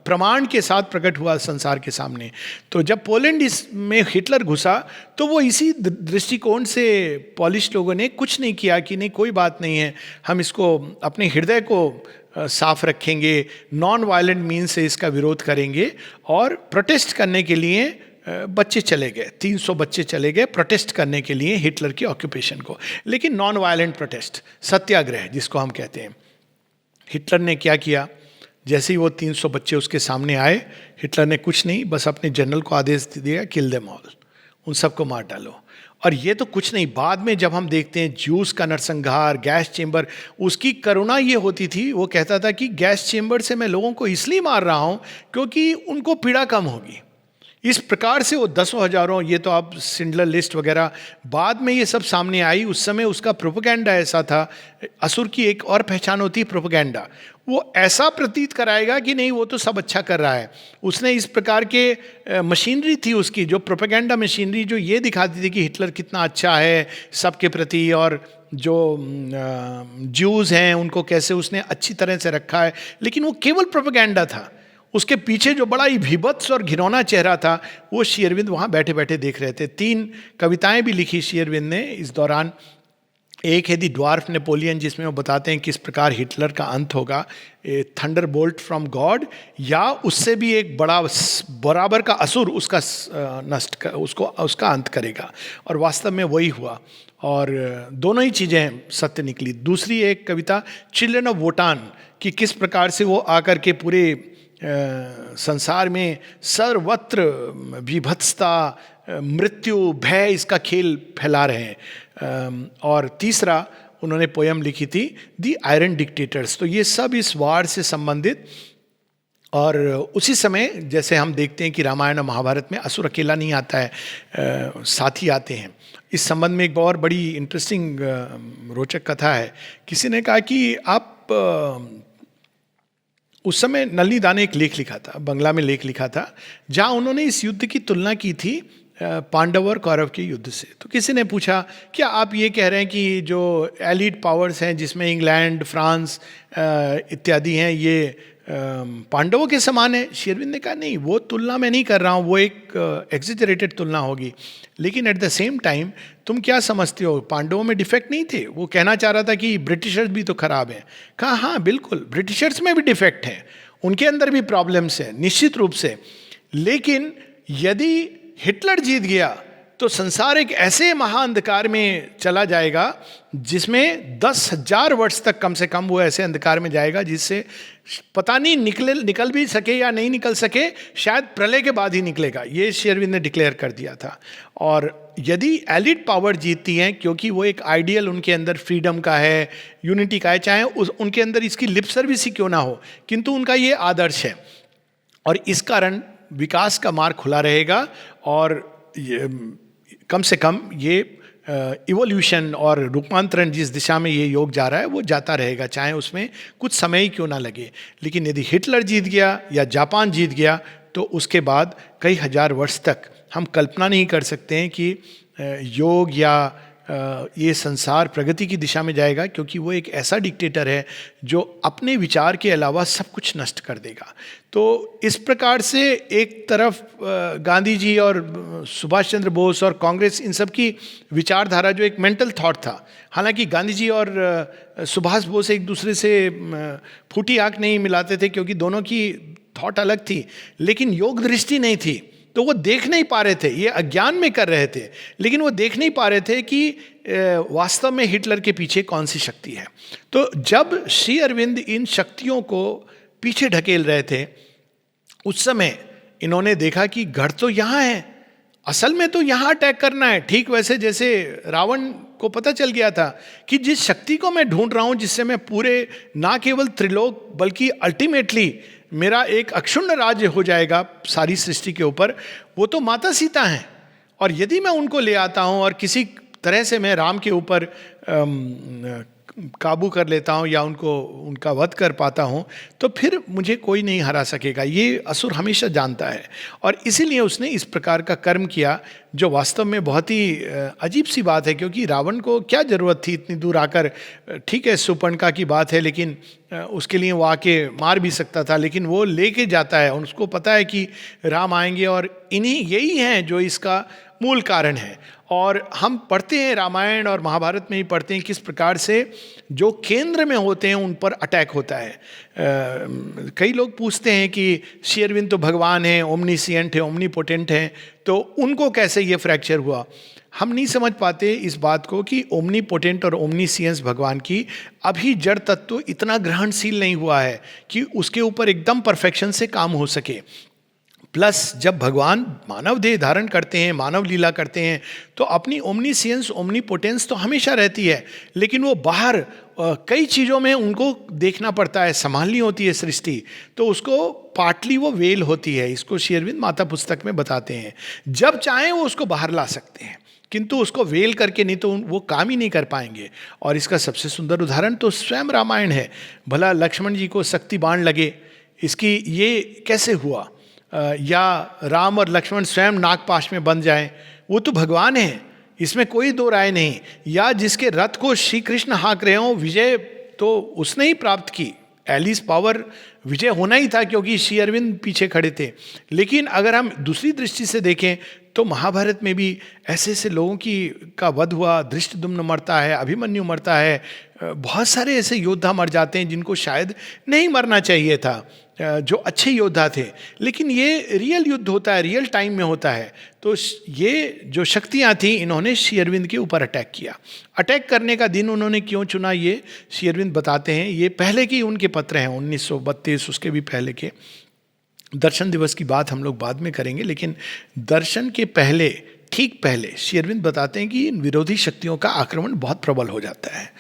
प्रमाण के साथ प्रकट हुआ संसार के सामने। तो जब पोलैंड इसमें हिटलर घुसा तो वो इसी दृष्टिकोण से पॉलिश लोगों ने कुछ नहीं किया कि नहीं कोई बात नहीं है, हम इसको अपने हृदय को साफ रखेंगे, नॉन वायलेंट मीन से इसका विरोध करेंगे। और प्रोटेस्ट करने के लिए बच्चे चले गए, 300 बच्चे चले गए प्रोटेस्ट करने के लिए हिटलर की ऑक्यूपेशन को, लेकिन नॉन वायलेंट प्रोटेस्ट, सत्याग्रह जिसको हम कहते हैं। हिटलर ने क्या किया, जैसे ही वो 300 बच्चे उसके सामने आए, हिटलर ने कुछ नहीं, बस अपने जनरल को आदेश दिया, किल देम ऑल, उन सबको मार डालो। और ये तो कुछ नहीं, बाद में जब हम देखते हैं ज्यूस का नरसंहार, गैस चेंबर, उसकी करुणा ये होती थी, वो कहता था कि गैस चेंबर से मैं लोगों को इसलिए मार रहा हूँ क्योंकि उनको पीड़ा कम होगी। इस प्रकार से वो दसों हजारों, ये तो आप सिंडलर लिस्ट वगैरह बाद में ये सब सामने आई, उस समय उसका प्रोपेगेंडा ऐसा था। असुर की एक और पहचान होती है प्रोपेगेंडा, वो ऐसा प्रतीत कराएगा कि नहीं वो तो सब अच्छा कर रहा है। उसने इस प्रकार के मशीनरी थी उसकी, जो प्रोपेगेंडा मशीनरी, जो ये दिखाती थी कि हिटलर कितना अच्छा है सबके प्रति, और जो ज्यूज़ हैं उनको कैसे उसने अच्छी तरह से रखा है। लेकिन वो केवल प्रोपेगेंडा था, उसके पीछे जो बड़ा ही भीभत्स और घिनौना चेहरा था वो शेरविंद वहाँ बैठे बैठे देख रहे थे। 3 कविताएं भी लिखी शेरविंद ने इस दौरान। एक है दी ड्वार्फ नेपोलियन, जिसमें वो बताते हैं किस प्रकार हिटलर का अंत होगा, थंडर बोल्ट फ्रॉम गॉड, या उससे भी एक बड़ा बराबर का असुर उसका उसका अंत करेगा। और वास्तव में वही हुआ, और दोनों ही चीज़ें सत्य निकली। दूसरी एक कविता चिल्ड्रन ऑफ वोटान, कि किस प्रकार से वो आकर के पूरे संसार में सर्वत्र विभत्सता, मृत्यु, भय, इसका खेल फैला रहे हैं। और तीसरा उन्होंने पोयम लिखी थी दी आयरन डिक्टेटर्स। तो ये सब इस वार से संबंधित। और उसी समय जैसे हम देखते हैं कि रामायण और महाभारत में असुर अकेला नहीं आता है, साथी आते हैं। इस संबंध में एक और बड़ी इंटरेस्टिंग रोचक कथा है। किसी ने कहा कि आप उस समय नलिनी दा ने एक लेख लिखा था, बंगला में लेख लिखा था, जहाँ उन्होंने इस युद्ध की तुलना की थी पांडव और कौरव के युद्ध से। तो किसी ने पूछा क्या आप ये कह रहे हैं कि जो एलीट पावर्स हैं जिसमें इंग्लैंड, फ्रांस इत्यादि हैं, ये पांडवों के समान है? श्री अरविंद ने कहा नहीं, वो तुलना मैं नहीं कर रहा हूँ, वो एक एग्जिजरेटेड तुलना होगी। लेकिन एट द सेम टाइम तुम क्या समझते हो, पांडवों में डिफेक्ट नहीं थे? वो कहना चाह रहा था कि ब्रिटिशर्स भी तो खराब हैं। कहा हाँ बिल्कुल, ब्रिटिशर्स में भी डिफेक्ट हैं, उनके अंदर भी प्रॉब्लम्स हैं निश्चित रूप से। लेकिन यदि हिटलर जीत गया तो संसार एक ऐसे महाअंधकार में चला जाएगा जिसमें 10,000 वर्ष तक कम से कम वो ऐसे अंधकार में जाएगा जिससे पता नहीं निकल भी सके या नहीं निकल सके, शायद प्रलय के बाद ही निकलेगा। ये श्री अरविंद ने डिक्लेयर कर दिया था। और यदि एलिट पावर जीतती हैं, क्योंकि वो एक आइडियल उनके अंदर फ्रीडम का है, यूनिटी का है, चाहे उनके अंदर इसकी लिप सर्विस ही क्यों ना हो, किंतु उनका ये आदर्श है और इस कारण विकास का मार्ग खुला रहेगा। और कम से कम ये इवोल्यूशन और रूपांतरण जिस दिशा में ये योग जा रहा है वो जाता रहेगा, चाहे उसमें कुछ समय ही क्यों ना लगे। लेकिन यदि हिटलर जीत गया या जापान जीत गया तो उसके बाद कई हजार वर्ष तक हम कल्पना नहीं कर सकते हैं कि योग या ये संसार प्रगति की दिशा में जाएगा, क्योंकि वो एक ऐसा डिक्टेटर है जो अपने विचार के अलावा सब कुछ नष्ट कर देगा। तो इस प्रकार से एक तरफ गांधी जी और सुभाष चंद्र बोस और कांग्रेस, इन सब की विचारधारा जो एक मेंटल थॉट था, हालांकि गांधी जी और सुभाष बोस एक दूसरे से फूटी आंख नहीं मिलाते थे क्योंकि दोनों की थॉट अलग थी, लेकिन योग दृष्टि नहीं थी। तो वो देख नहीं पा रहे थे, ये अज्ञान में कर रहे थे, लेकिन वो देख नहीं पा रहे थे कि वास्तव में हिटलर के पीछे कौन सी शक्ति है। तो जब श्री अरविंद इन शक्तियों को पीछे ढकेल रहे थे, उस समय इन्होंने देखा कि गढ़ तो यहाँ है, असल में तो यहाँ अटैक करना है। ठीक वैसे जैसे रावण को पता चल गया था कि जिस शक्ति को मैं ढूंढ रहा हूँ, जिससे मैं पूरे ना केवल त्रिलोक बल्कि अल्टीमेटली मेरा एक अक्षुण्ण राज्य हो जाएगा सारी सृष्टि के ऊपर, वो तो माता सीता हैं। और यदि मैं उनको ले आता हूँ और किसी तरह से मैं राम के ऊपर काबू कर लेता हूँ या उनका वध कर पाता हूँ, तो फिर मुझे कोई नहीं हरा सकेगा। ये असुर हमेशा जानता है और इसीलिए उसने इस प्रकार का कर्म किया, जो वास्तव में बहुत ही अजीब सी बात है, क्योंकि रावण को क्या ज़रूरत थी इतनी दूर आकर। ठीक है सुपर्णखा की बात है, लेकिन उसके लिए वो आके मार भी सकता था, लेकिन वो लेके जाता है और उसको पता है कि राम आएंगे और यही हैं जो इसका मूल कारण है। और हम पढ़ते हैं रामायण और महाभारत में ही पढ़ते हैं किस प्रकार से जो केंद्र में होते हैं उन पर अटैक होता है। कई लोग पूछते हैं कि श्री अरविंद तो भगवान हैं, ओमनीसिएंट है, ओमनीपोटेंट हैं, तो उनको कैसे ये फ्रैक्चर हुआ। हम नहीं समझ पाते इस बात को कि ओमनीपोटेंट और ओमनीसियंस भगवान की, अभी जड़ तत्व इतना ग्रहणशील नहीं हुआ है कि उसके ऊपर एकदम परफेक्शन से काम हो सके। प्लस जब भगवान मानव देह धारण करते हैं, मानव लीला करते हैं, तो अपनी ओमनीसियंस, ओमनीपोटेंस तो हमेशा रहती है, लेकिन वो बाहर कई चीज़ों में उनको देखना पड़ता है, संभालनी होती है सृष्टि, तो उसको पार्टली वो वेल होती है। इसको श्री अरविंद माता पुस्तक में बताते हैं। जब चाहें वो उसको बाहर ला सकते हैं, किंतु उसको वेल करके नहीं तो वो काम ही नहीं कर पाएंगे। और इसका सबसे सुंदर उदाहरण तो स्वयं रामायण है। भला लक्ष्मण जी को शक्ति बाण लगे, इसकी ये कैसे हुआ? या राम और लक्ष्मण स्वयं नागपाश में बंध जाएं, वो तो भगवान है, इसमें कोई दो राय नहीं। या जिसके रथ को श्री कृष्ण हाँक रहे हो, विजय तो उसने ही प्राप्त की, एलिस पावर विजय होना ही था क्योंकि श्री अरविंद पीछे खड़े थे। लेकिन अगर हम दूसरी दृष्टि से देखें तो महाभारत में भी ऐसे ऐसे लोगों का वध हुआ, धृष्टद्युम्न मरता है, अभिमन्यु मरता है, बहुत सारे ऐसे योद्धा मर जाते हैं जिनको शायद नहीं मरना चाहिए था, जो अच्छे योद्धा थे। लेकिन ये रियल युद्ध होता है, रियल टाइम में होता है। तो ये जो शक्तियाँ थीं, इन्होंने श्री अरविंद के ऊपर अटैक किया। अटैक करने का दिन उन्होंने क्यों चुना, ये श्री अरविंद बताते हैं। ये पहले के उनके पत्र हैं, 1932, उसके भी पहले के। दर्शन दिवस की बात हम लोग बाद में करेंगे, लेकिन दर्शन के पहले, ठीक पहले, श्री अरविंद बताते हैं कि इन विरोधी शक्तियों का आक्रमण बहुत प्रबल हो जाता है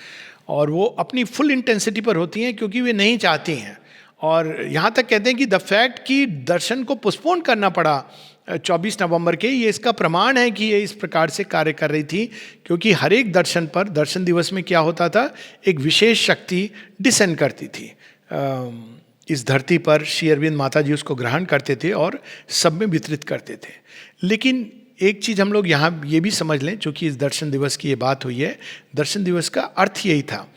और वो अपनी फुल इंटेंसिटी पर होती हैं क्योंकि वे नहीं चाहती हैं। और यहाँ तक कहते हैं कि द फैक्ट कि दर्शन को पोस्टपोन करना पड़ा 24 नवंबर के, ये इसका प्रमाण है कि ये इस प्रकार से कार्य कर रही थी, क्योंकि हर एक दर्शन पर, दर्शन दिवस में क्या होता था, एक विशेष शक्ति डिसेंड करती थी इस धरती पर। श्री अरविंद माता जी उसको ग्रहण करते थे और सब में वितरित करते थे। लेकिन एक चीज़ हम लोग यहाँ ये भी समझ लें, चूँकि इस दर्शन दिवस की ये बात हुई है, दर्शन दिवस का अर्थ यही था।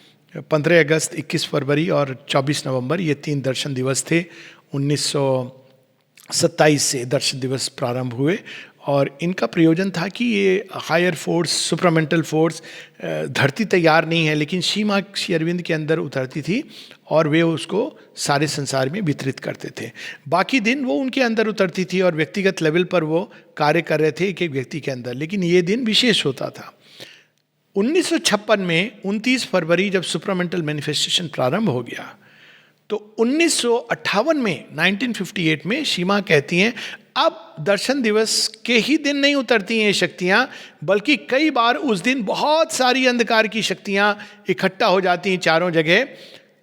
15 अगस्त, 21 फरवरी और 24 नवंबर ये 3 दर्शन दिवस थे। 1927 से दर्शन दिवस प्रारंभ हुए और इनका प्रयोजन था कि ये हायर फोर्स, सुपरामेंटल फोर्स, धरती तैयार नहीं है लेकिन श्री अरविंद के अंदर उतरती थी और वे उसको सारे संसार में वितरित करते थे। बाकी दिन वो उनके अंदर उतरती थी और व्यक्तिगत लेवल पर वो कार्य कर रहे थे एक एक व्यक्ति के अंदर, लेकिन ये दिन विशेष होता था। 1956 में 29 फरवरी जब सुपरामेंटल मैनिफेस्टेशन प्रारंभ हो गया, तो 1958 में 1958 में सीमा कहती हैं अब दर्शन दिवस के ही दिन नहीं उतरती हैं ये शक्तियाँ, बल्कि कई बार उस दिन बहुत सारी अंधकार की शक्तियाँ इकट्ठा हो जाती हैं चारों जगह,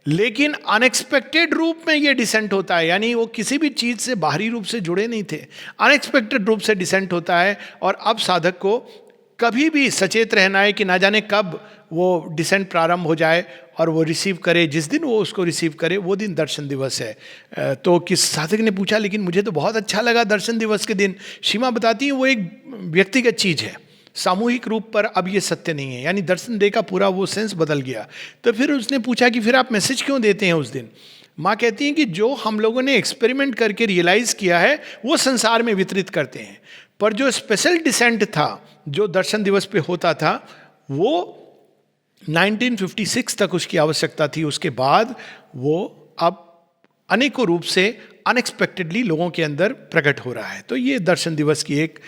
लेकिन अनएक्सपेक्टेड रूप में ये डिसेंट होता है। यानी वो किसी भी चीज़ से बाहरी रूप से जुड़े नहीं थे, अनएक्सपेक्टेड रूप से डिसेंट होता है। और अब साधक को कभी भी सचेत रहना है कि ना जाने कब वो डिसेंट प्रारंभ हो जाए और वो रिसीव करे। जिस दिन वो उसको रिसीव करे वो दिन दर्शन दिवस है। तो किस साधक ने पूछा, लेकिन मुझे तो बहुत अच्छा लगा दर्शन दिवस के दिन। सीमा बताती है वो एक व्यक्तिगत चीज़ है, सामूहिक रूप पर अब ये सत्य नहीं है। यानी दर्शन डे का पूरा वो सेंस बदल गया। तो फिर उसने पूछा कि फिर आप मैसेज क्यों देते हैं उस दिन। माँ कहती हैं कि जो हम लोगों ने एक्सपेरिमेंट करके रियलाइज़ किया है वो संसार में वितरित करते हैं, पर जो स्पेशल डिसेंट था जो दर्शन दिवस पे होता था वो 1956 तक उसकी आवश्यकता थी। उसके बाद वो अब अनेकों रूप से अनएक्सपेक्टेडली लोगों के अंदर प्रकट हो रहा है। तो ये दर्शन दिवस की एक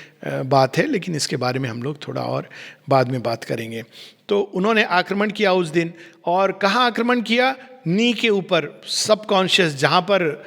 बात है, लेकिन इसके बारे में हम लोग थोड़ा और बाद में बात करेंगे। तो उन्होंने आक्रमण किया उस दिन, और कहाँ आक्रमण किया, नी के ऊपर, सबकॉन्शियस, जहाँ पर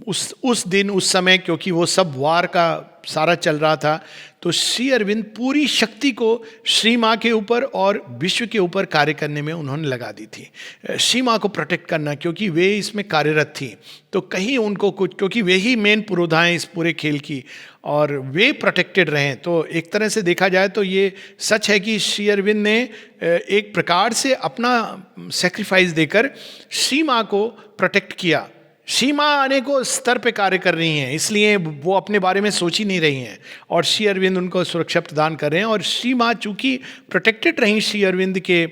उस दिन उस समय, क्योंकि वो सब वार का सारा चल रहा था, तो श्री अरविंद पूरी शक्ति को श्री माँ के ऊपर और विश्व के ऊपर कार्य करने में उन्होंने लगा दी थी। श्री माँ को प्रोटेक्ट करना, क्योंकि वे इसमें कार्यरत थी, तो कहीं उनको कुछ, क्योंकि वे ही मेन पुरोधा हैं इस पूरे खेल की, और वे प्रोटेक्टेड रहें। तो एक तरह से देखा जाए तो ये सच है कि श्री अरविंद ने एक प्रकार से अपना सेक्रीफाइस देकर श्री माँ को प्रोटेक्ट किया। श्री माँ अनेकों स्तर पे कार्य कर रही हैं, इसलिए वो अपने बारे में सोच ही नहीं रही हैं, और श्री अरविंद उनको सुरक्षा प्रदान कर रहे हैं। और श्री माँ चूँकि प्रोटेक्टेड रहीं श्री अरविंद के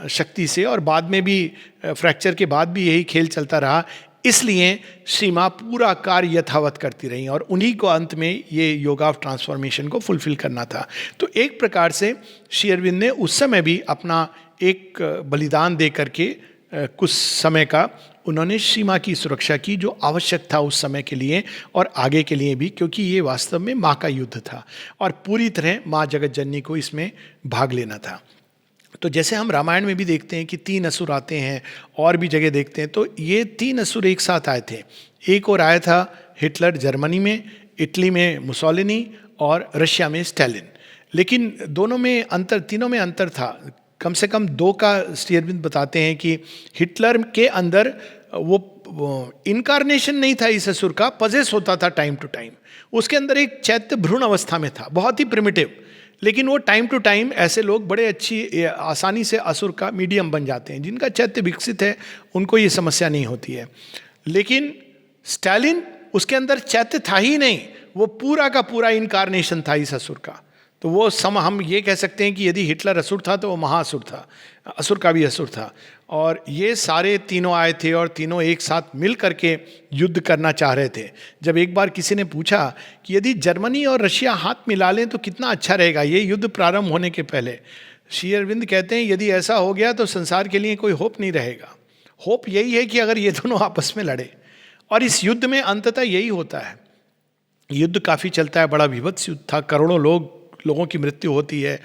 शक्ति से, और बाद में भी फ्रैक्चर के बाद भी यही खेल चलता रहा, इसलिए श्री माँ पूरा कार्य यथावत करती रहीं, और उन्हीं को अंत में ये योगा ऑफ ट्रांसफॉर्मेशन को फुलफिल करना था। तो एक प्रकार से श्री अरविंद ने उस समय भी अपना एक बलिदान दे करके कुछ समय का उन्होंने श्री माँ की सुरक्षा की, जो आवश्यक था उस समय के लिए और आगे के लिए भी, क्योंकि ये वास्तव में माँ का युद्ध था और पूरी तरह माँ जगत जननी को इसमें भाग लेना था। तो जैसे हम रामायण में भी देखते हैं कि 3 असुर आते हैं, और भी जगह देखते हैं, तो ये 3 असुर एक साथ आए थे। एक और आया था हिटलर जर्मनी में, इटली में मुसोलिनी और रशिया में स्टालिन। लेकिन दोनों में अंतर, तीनों में अंतर था। कम से कम 2 का श्री अरविंद बताते हैं कि हिटलर के अंदर वो इनकारनेशन नहीं था इस असुर का, पजेस होता था टाइम टू टाइम। उसके अंदर एक चैत्य भ्रूण अवस्था में था, बहुत ही प्रिमिटिव, लेकिन वो टाइम टू टाइम ऐसे लोग बड़े अच्छी आसानी से असुर का मीडियम बन जाते हैं। जिनका चैत्य विकसित है उनको ये समस्या नहीं होती है। लेकिन स्टालिन, उसके अंदर चैत्य था ही नहीं, वो पूरा का पूरा इनकारनेशन था इस असुर का। तो वो हम ये कह सकते हैं कि यदि हिटलर असुर था तो वो महाअसुर था, असुर का भी असुर था। और ये सारे तीनों आए थे और तीनों एक साथ मिल करके युद्ध करना चाह रहे थे। जब एक बार किसी ने पूछा कि यदि जर्मनी और रशिया हाथ मिला लें तो कितना अच्छा रहेगा, ये युद्ध प्रारंभ होने के पहले, श्री अरविंद कहते हैं यदि ऐसा हो गया तो संसार के लिए कोई होप नहीं रहेगा। होप यही है कि अगर ये दोनों आपस में लड़े, और इस युद्ध में अंततः यही होता है। युद्ध काफ़ी चलता है, बड़ा विभत्स युद्ध था, करोड़ों लोग लोगों की मृत्यु होती है,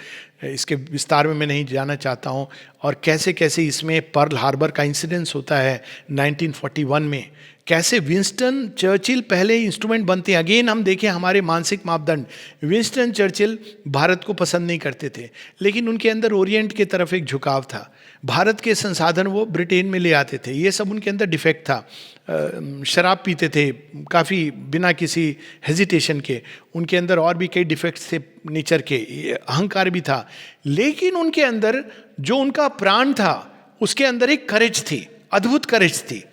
इसके विस्तार में मैं नहीं जाना चाहता हूँ। और कैसे कैसे इसमें पर्ल हार्बर का इंसिडेंस होता है 1941 में, कैसे विंस्टन चर्चिल पहले इंस्ट्रूमेंट बनते हैं। अगेन हम देखें हमारे मानसिक मापदंड, विंस्टन चर्चिल भारत को पसंद नहीं करते थे, लेकिन उनके अंदर ओरिएंट की तरफ एक झुकाव था। भारत के संसाधन वो ब्रिटेन में ले आते थे, ये सब उनके अंदर डिफेक्ट था। शराब पीते थे काफ़ी बिना किसी हेजिटेशन के, उनके अंदर और भी कई डिफेक्ट्स थे नेचर के, अहंकार भी था, लेकिन उनके अंदर जो उनका प्राण था उसके अंदर एक करेज थी, अद्भुत करेज थी।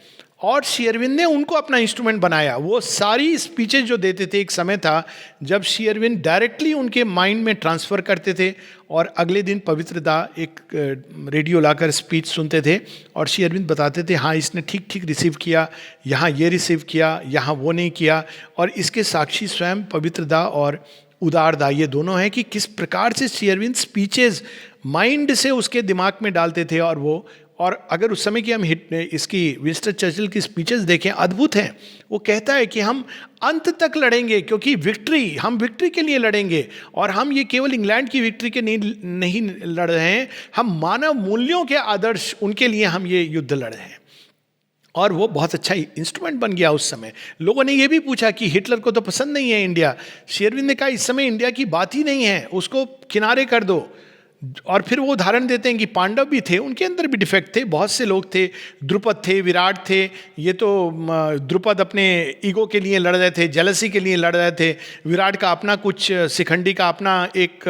और श्री अरविंद ने उनको अपना इंस्ट्रूमेंट बनाया। वो सारी स्पीचेज जो देते थे, एक समय था जब श्री अरविंद डायरेक्टली उनके माइंड में ट्रांसफ़र करते थे और अगले दिन पवित्रदा एक रेडियो लाकर स्पीच सुनते थे और श्री अरविंद बताते थे हाँ इसने ठीक ठीक रिसीव किया, यहाँ ये रिसीव किया, यहाँ वो नहीं किया। और इसके साक्षी स्वयं पवित्रदा और उदारदा ये दोनों हैं कि किस प्रकार से श्री अरविंद स्पीचेज माइंड से उसके दिमाग में डालते थे। और अगर उस समय की हम इसकी विंस्टन चर्चिल की स्पीचेस देखें, अद्भुत हैं। वो कहता है कि हम अंत तक लड़ेंगे क्योंकि हम विक्ट्री के लिए लड़ेंगे, और हम ये केवल इंग्लैंड की विक्ट्री के नहीं लड़ रहे हैं, हम मानव मूल्यों के आदर्श उनके लिए हम ये युद्ध लड़ रहे हैं। और वो बहुत अच्छा इंस्ट्रूमेंट बन गया उस समय। लोगों ने ये भी पूछा कि हिटलर को तो पसंद नहीं है इंडिया। श्री अरविंद ने कहा इस समय इंडिया की बात ही नहीं है, उसको किनारे कर दो। और फिर वो उदाहरण देते हैं कि पांडव भी थे, उनके अंदर भी डिफेक्ट थे, बहुत से लोग थे, द्रुपद थे, विराट थे। ये तो द्रुपद अपने ईगो के लिए लड़ रहे थे, जेलसी के लिए लड़ रहे थे। विराट का अपना कुछ, शिखंडी का अपना एक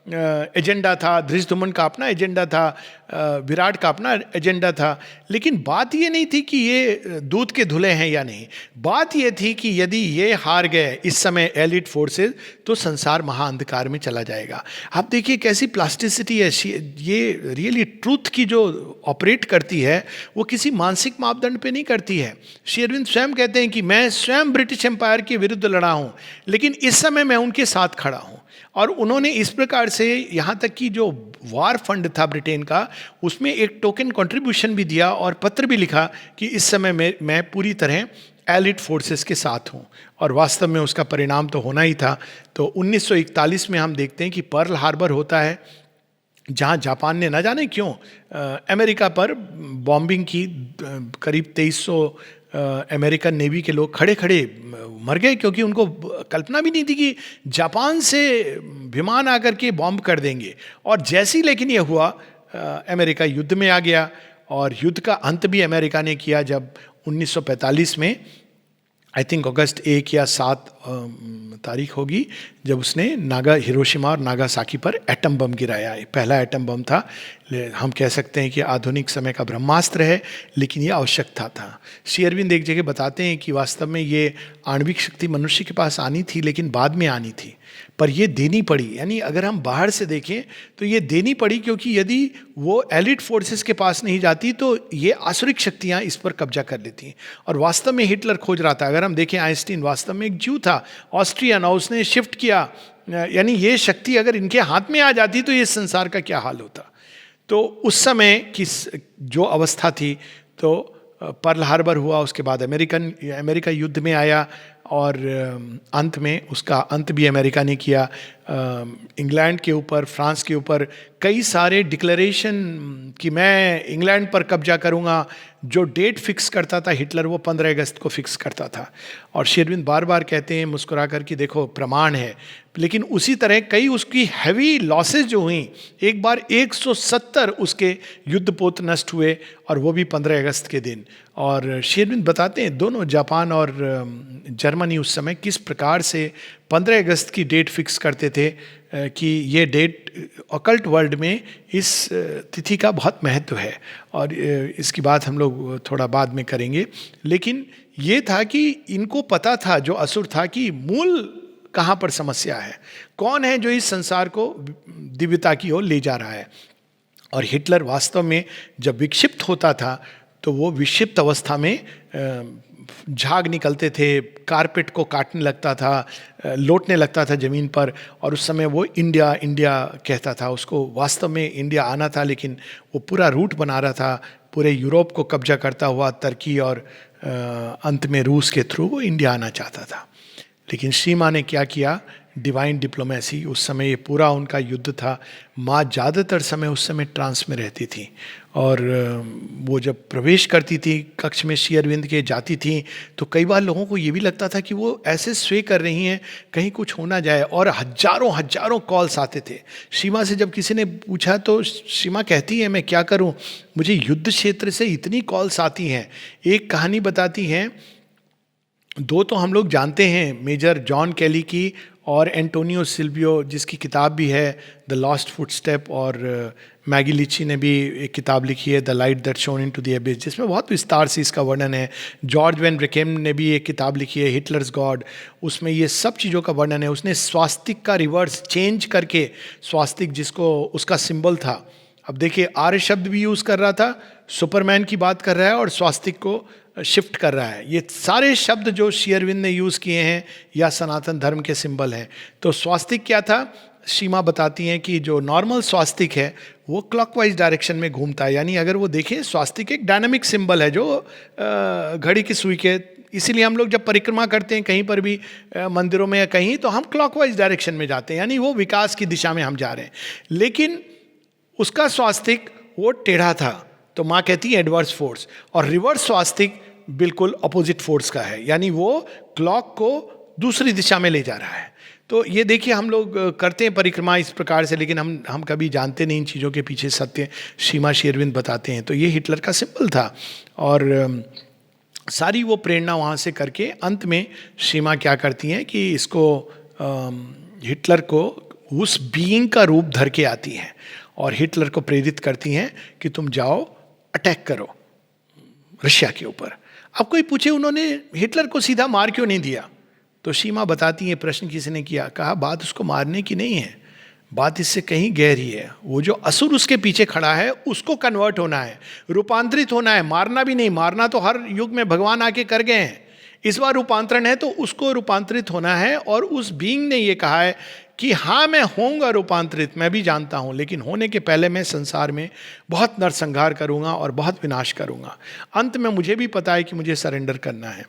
एजेंडा था, धृष्टद्युम्न का अपना एजेंडा था, विराट का अपना एजेंडा था। लेकिन बात ये नहीं थी कि ये दूध के धुले हैं या नहीं, बात ये थी कि यदि ये हार गए इस समय एलिट फोर्सेस, तो संसार महाअंधकार में चला जाएगा। आप देखिए कैसी प्लास्टिसिटी है, ये रियली ट्रूथ की जो ऑपरेट करती है वो किसी मानसिक मापदंड पे नहीं करती है। श्री अरविंद स्वयं कहते हैं कि मैं स्वयं ब्रिटिश एम्पायर के विरुद्ध लड़ा हूँ, लेकिन इस समय मैं उनके साथ खड़ा हूँ। और उन्होंने इस प्रकार से यहाँ तक कि जो वार फंड था ब्रिटेन का, उसमें एक टोकन कंट्रीब्यूशन भी दिया और पत्र भी लिखा कि इस समय मैं पूरी तरह एलिट फोर्सेस के साथ हूँ। और वास्तव में उसका परिणाम तो होना ही था। तो 1941 में हम देखते हैं कि पर्ल हार्बर होता है, जहाँ जापान ने न जाने क्यों अमेरिका पर बॉम्बिंग की। करीब 2300 अमेरिकन नेवी के लोग खड़े खड़े मर गए, क्योंकि उनको कल्पना भी नहीं थी कि जापान से विमान आकर के बॉम्ब कर देंगे। और जैसी लेकिन ये हुआ, अमेरिका युद्ध में आ गया, और युद्ध का अंत भी अमेरिका ने किया जब 1945 में, आई थिंक अगस्त 1 या 7 तारीख होगी, जब उसने हिरोशिमा और नागासाकी पर एटम बम गिराया। पहला एटम बम था। हम कह सकते हैं कि आधुनिक समय का ब्रह्मास्त्र है, लेकिन ये आवश्यकता था। श्री अरविंद एक जगह बताते हैं कि वास्तव में ये आणविक शक्ति मनुष्य के पास आनी थी, लेकिन बाद में आनी थी, पर ये देनी पड़ी। यानी अगर हम बाहर से देखें तो ये देनी पड़ी, क्योंकि यदि वो एलिट फोर्सेस के पास नहीं जाती तो ये आसुरिक शक्तियाँ इस पर कब्जा कर लेती। और वास्तव में हिटलर खोज रहा था। अगर हम देखें, आइंस्टीन वास्तव में एक ज्यू था, ऑस्ट्रियन, और उसने शिफ्ट किया। यानी ये शक्ति अगर इनके हाथ में आ जाती तो ये संसार का क्या हाल होता। तो उस समय की जो अवस्था थी, तो पर्ल हार्बर हुआ, उसके बाद अमेरिका युद्ध में आया, और अंत में उसका अंत भी अमेरिका ने किया। इंग्लैंड के ऊपर, फ्रांस के ऊपर कई सारे डिक्लेरेशन कि मैं इंग्लैंड पर कब्जा करूंगा। जो डेट फिक्स करता था हिटलर, वो 15 अगस्त को फिक्स करता था। और श्री अरविंद बार बार कहते हैं मुस्कुरा कर कि देखो प्रमाण है। लेकिन उसी तरह कई उसकी हैवी लॉसेज जो हुई, एक बार 170 उसके युद्धपोत नष्ट हुए, और वो भी 15 अगस्त के दिन। और श्री अरविंद बताते हैं दोनों जापान और जर्मनी उस समय किस प्रकार से 15 अगस्त की डेट फिक्स करते थे कि ये डेट ऑकल्ट वर्ल्ड में इस तिथि का बहुत महत्व है। और इसकी बात हम लोग थोड़ा बाद में करेंगे। लेकिन ये था कि इनको पता था, जो असुर था, कि मूल कहाँ पर समस्या है, कौन है जो इस संसार को दिव्यता की ओर ले जा रहा है। और हिटलर वास्तव में जब विक्षिप्त होता था तो वो विक्षिप्त अवस्था में झाग निकलते थे, कारपेट को काटने लगता था, लौटने लगता था ज़मीन पर। और उस समय वो इंडिया इंडिया कहता था। उसको वास्तव में इंडिया आना था, लेकिन वो पूरा रूट बना रहा था, पूरे यूरोप को कब्जा करता हुआ, तुर्की और अंत में रूस के थ्रू वो इंडिया आना चाहता था। लेकिन श्री माँ ने क्या किया, डिवाइन डिप्लोमेसी, उस समय ये पूरा उनका युद्ध था। माँ ज़्यादातर समय उस समय ट्रांस में रहती थी, और वो जब प्रवेश करती थी कक्ष में श्री अरविंद के जाती थी, तो कई बार लोगों को ये भी लगता था कि वो ऐसे स्वे कर रही हैं कहीं कुछ हो ना जाए, और हजारों हजारों कॉल्स आते थे। सीमा से जब किसी ने पूछा तो सीमा कहती है, मैं क्या करूं, मुझे युद्ध क्षेत्र से इतनी कॉल्स आती हैं। एक कहानी बताती हैं, दो तो हम लोग जानते हैं, मेजर जॉन कैली की और एंटोनियो सिल्वियो, जिसकी किताब भी है द लॉस्ट फुटस्टेप, और मैगी लिची ने भी एक किताब लिखी है the light that shown into the एबिस, जिसमें बहुत विस्तार से इसका वर्णन है। जॉर्ज वैन ब्रेकेम ने भी एक किताब लिखी है हिटलर्स गॉड, उसमें ये सब चीज़ों का वर्णन है। उसने स्वास्तिक का रिवर्स चेंज करके, स्वास्तिक जिसको उसका सिंबल था, अब देखिए आर्य शब्द भी यूज़ कर रहा था, सुपरमैन की बात कर रहा है, और स्वास्तिक को शिफ्ट कर रहा है। ये सारे शब्द जो श्री अरविंद ने यूज़ किए हैं या सनातन धर्म के सिंबल हैं। तो स्वास्तिक क्या था, सीमा बताती हैं कि जो नॉर्मल स्वास्तिक है वो क्लॉकवाइज डायरेक्शन में घूमता है, यानी अगर वो देखें स्वास्तिक एक डायनामिक सिंबल है जो घड़ी की सुई के, इसीलिए हम लोग जब परिक्रमा करते हैं कहीं पर भी मंदिरों में या कहीं, तो हम क्लॉकवाइज डायरेक्शन में जाते हैं, यानी वो विकास की दिशा में हम जा रहे हैं। लेकिन उसका स्वास्तिक वो टेढ़ा था, तो माँ कहती है एडवर्स फोर्स, और रिवर्स स्वास्तिक बिल्कुल अपोजिट फोर्स का है, यानी वो क्लॉक को दूसरी दिशा में ले जा रहा है। तो ये देखिए हम लोग करते हैं परिक्रमा इस प्रकार से, लेकिन हम कभी जानते नहीं इन चीज़ों के पीछे सत्य। सीमा श्री अरविंद बताते हैं, तो ये हिटलर का सिंबल था, और सारी वो प्रेरणा वहाँ से करके अंत में सीमा क्या करती हैं कि इसको हिटलर को उस बीइंग का रूप धर के आती हैं, और हिटलर को प्रेरित करती हैं कि तुम जाओ अटैक करो रशिया के ऊपर। अब कोई पूछे उन्होंने हिटलर को सीधा मार क्यों नहीं दिया, तो सीमा बताती है, प्रश्न किसी ने किया, कहा बात उसको मारने की नहीं है, बात इससे कहीं गहरी है। वो जो असुर उसके पीछे खड़ा है उसको कन्वर्ट होना है, रूपांतरित होना है, मारना भी नहीं। मारना तो हर युग में भगवान आके कर गए हैं, इस बार रूपांतरण है तो उसको रूपांतरित होना है। और उस बीइंग ने ये कहा है कि हाँ मैं होऊंगा रूपांतरित, मैं भी जानता हूँ, लेकिन होने के पहले मैं संसार में बहुत नरसंहार करूँगा और बहुत विनाश करूँगा। अंत में मुझे भी पता है कि मुझे सरेंडर करना है।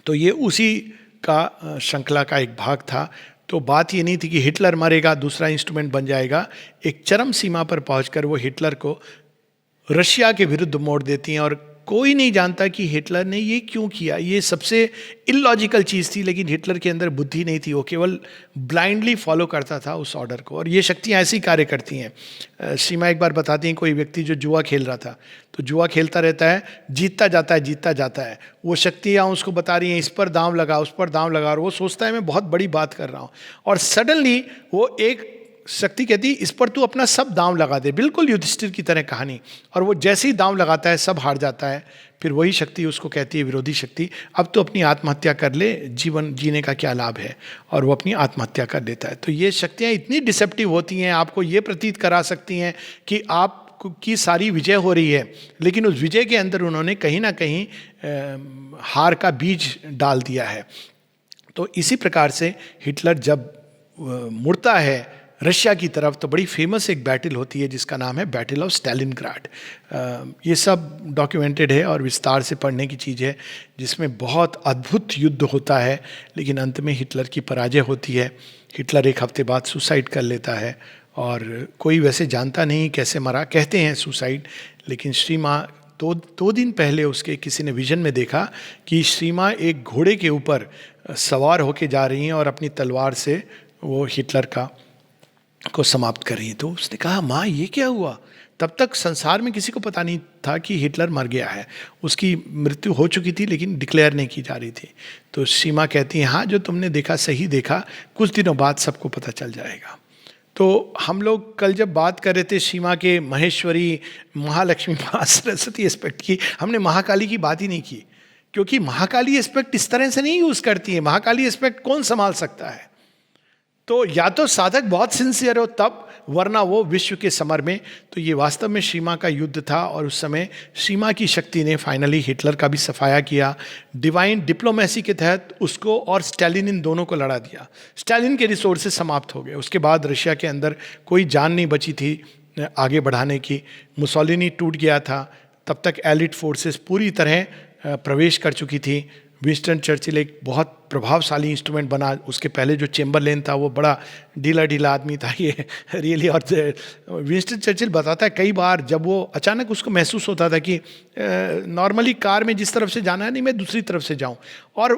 तो ये उसी का श्रृंखला का एक भाग था। तो बात ये नहीं थी कि हिटलर मरेगा दूसरा इंस्ट्रूमेंट बन जाएगा। एक चरम सीमा पर पहुंचकर वो हिटलर को रशिया के विरुद्ध मोड़ देती हैं, और कोई नहीं जानता कि हिटलर ने ये क्यों किया। ये सबसे इलॉजिकल चीज़ थी, लेकिन हिटलर के अंदर बुद्धि नहीं थी, वो केवल ब्लाइंडली फॉलो करता था उस ऑर्डर को। और ये शक्तियाँ ऐसी कार्य करती हैं। सीमा एक बार बताती हैं, कोई व्यक्ति जो जुआ खेल रहा था, तो जुआ खेलता रहता है, जीतता जाता है। वो शक्तियाँ उसको बता रही हैं इस पर दांव लगा, उस पर दांव लगा, और वो सोचता है मैं बहुत बड़ी बात कर रहा हूँ, और सडनली वो एक शक्ति कहती इस पर तू अपना सब दांव लगा दे, बिल्कुल युधिष्ठिर की तरह कहानी। और वो जैसे ही दांव लगाता है सब हार जाता है। फिर वही शक्ति उसको कहती है, विरोधी शक्ति, अब तो अपनी आत्महत्या कर ले, जीवन जीने का क्या लाभ है, और वो अपनी आत्महत्या कर लेता है। तो ये शक्तियाँ इतनी डिसेप्टिव होती हैं, आपको ये प्रतीत करा सकती हैं कि आप की सारी विजय हो रही है, लेकिन उस विजय के अंदर उन्होंने कहीं ना कहीं हार का बीज डाल दिया है। तो इसी प्रकार से हिटलर जब मुड़ता है रशिया की तरफ, तो बड़ी फेमस एक बैटल होती है जिसका नाम है बैटल ऑफ स्टालिनग्राड। ये सब डॉक्यूमेंटेड है और विस्तार से पढ़ने की चीज़ है, जिसमें बहुत अद्भुत युद्ध होता है, लेकिन अंत में हिटलर की पराजय होती है। हिटलर एक हफ्ते बाद सुसाइड कर लेता है, और कोई वैसे जानता नहीं कैसे मरा, कहते हैं सुसाइड, लेकिन श्री माँ दो दिन पहले उसके किसी ने विजन में देखा कि श्री माँ एक घोड़े के ऊपर सवार होके जा रही हैं और अपनी तलवार से वो हिटलर को समाप्त कर रही हैं। तो उसने कहा माँ ये क्या हुआ। तब तक संसार में किसी को पता नहीं था कि हिटलर मर गया है, उसकी मृत्यु हो चुकी थी लेकिन डिक्लेयर नहीं की जा रही थी। तो सीमा कहती है हाँ जो तुमने देखा सही देखा, कुछ दिनों बाद सबको पता चल जाएगा। तो हम लोग कल जब बात कर रहे थे सीमा के महेश्वरी महालक्ष्मी सरस्वती एस्पेक्ट की, हमने महाकाली की बात ही नहीं की, क्योंकि महाकाली एस्पेक्ट इस तरह से नहीं यूज करती है। महाकाली एस्पेक्ट कौन संभाल सकता है। तो या तो साधक बहुत सिंसियर हो तब, वरना वो विश्व के समर में। तो ये वास्तव में सीमा का युद्ध था, और उस समय सीमा की शक्ति ने फाइनली हिटलर का भी सफाया किया। डिवाइन डिप्लोमेसी के तहत उसको और स्टालिन, इन दोनों को लड़ा दिया। स्टालिन के रिसोर्सेज समाप्त हो गए। उसके बाद रशिया के अंदर कोई जान नहीं बची थी आगे बढ़ाने की। मुसोलिनी टूट गया था, तब तक एलिट फोर्सेस पूरी तरह प्रवेश कर चुकी थी विंस्टन चर्चिल एक बहुत प्रभावशाली इंस्ट्रूमेंट बना, उसके पहले जो चेम्बरलेन था वो बड़ा ढीला ढीला आदमी था ये रियली। और विंस्टन चर्चिल बताता है कई बार जब वो अचानक उसको महसूस होता था कि नॉर्मली कार में जिस तरफ से जाना है नहीं मैं दूसरी तरफ से जाऊं, और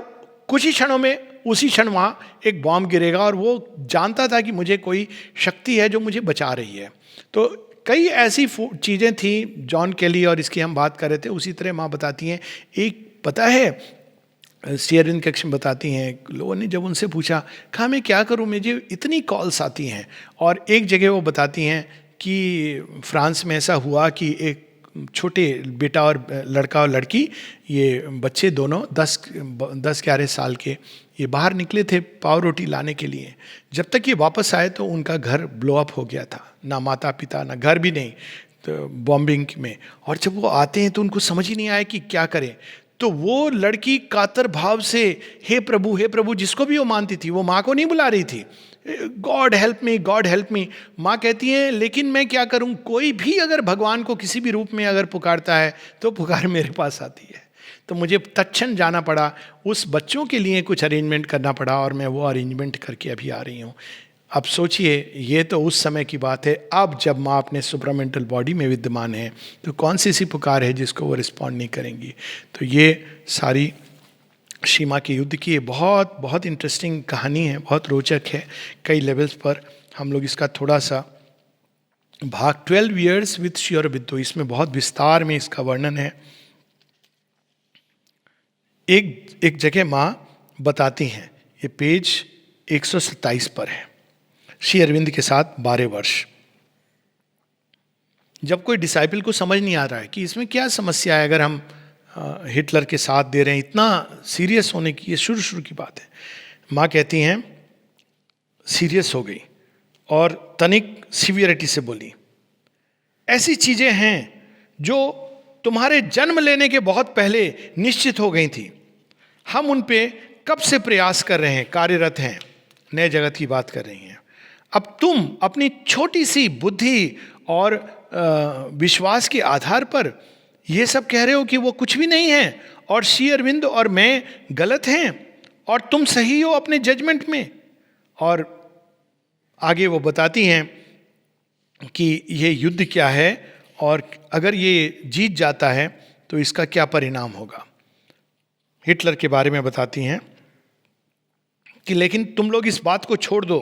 कुछ ही क्षणों में उसी क्षण वहाँ एक बॉम्ब गिरेगा, और वो जानता था कि मुझे कोई शक्ति है जो मुझे बचा रही है। तो कई ऐसी चीज़ें थी जॉन केली, और इसकी हम बात कर रहे थे। उसी तरह माँ बताती हैं, एक पता है शेयरिन कक्ष में बताती हैं, लोगों ने जब उनसे पूछा कहा मैं क्या करूं, मुझे इतनी कॉल्स आती हैं। और एक जगह वो बताती हैं कि फ्रांस में ऐसा हुआ कि एक छोटे बेटा और लड़का और लड़की, ये बच्चे दोनों 10-11 साल के, ये बाहर निकले थे पाव रोटी लाने के लिए। जब तक ये वापस आए तो उनका घर ब्लो अप हो गया था, ना माता पिता ना घर भी नहीं, तो बॉम्बिंग में। और जब वो आते हैं तो उनको समझ ही नहीं आया कि क्या करें। तो वो लड़की कातर भाव से हे प्रभु, जिसको भी वो मानती थी, वो माँ को नहीं बुला रही थी, God help me, God help me. माँ कहती है लेकिन मैं क्या करूँ, कोई भी अगर भगवान को किसी भी रूप में अगर पुकारता है तो पुकार मेरे पास आती है। तो मुझे तत्क्षण जाना पड़ा, उस बच्चों के लिए कुछ अरेंजमेंट करना पड़ा, और मैं वो अरेंजमेंट करके अभी आ रही हूँ। अब सोचिए, ये तो उस समय की बात है। अब जब माँ अपने सुपरामेंटल बॉडी में विद्यमान है तो कौन सी सी पुकार है जिसको वो रिस्पॉन्ड नहीं करेंगी। तो ये सारी सीमा के युद्ध की बहुत बहुत इंटरेस्टिंग कहानी है, बहुत रोचक है कई लेवल्स पर। हम लोग इसका थोड़ा सा भाग 12 ईयर्स विथ श्री अरबिंदो, इसमें बहुत विस्तार में इसका वर्णन है। एक जगह माँ बताती हैं, ये पेज 127 पर है, श्री अरविंद के साथ 12 वर्ष। जब कोई डिसाइपल को समझ नहीं आ रहा है कि इसमें क्या समस्या है, अगर हम हिटलर के साथ दे रहे हैं, इतना सीरियस होने की, ये शुरू की बात है। माँ कहती हैं सीरियस हो गई और तनिक सिवियरिटी से बोली, ऐसी चीजें हैं जो तुम्हारे जन्म लेने के बहुत पहले निश्चित हो गई थी। हम उन पे कब से प्रयास कर रहे हैं, कार्यरत हैं, नए जगत की बात कर रही हैं। अब तुम अपनी छोटी सी बुद्धि और विश्वास के आधार पर ये सब कह रहे हो कि वो कुछ भी नहीं है, और श्री अरविंद और मैं गलत हैं, और तुम सही हो अपने जजमेंट में। और आगे वो बताती हैं कि ये युद्ध क्या है, और अगर ये जीत जाता है तो इसका क्या परिणाम होगा। हिटलर के बारे में बताती हैं कि लेकिन तुम लोग इस बात को छोड़ दो,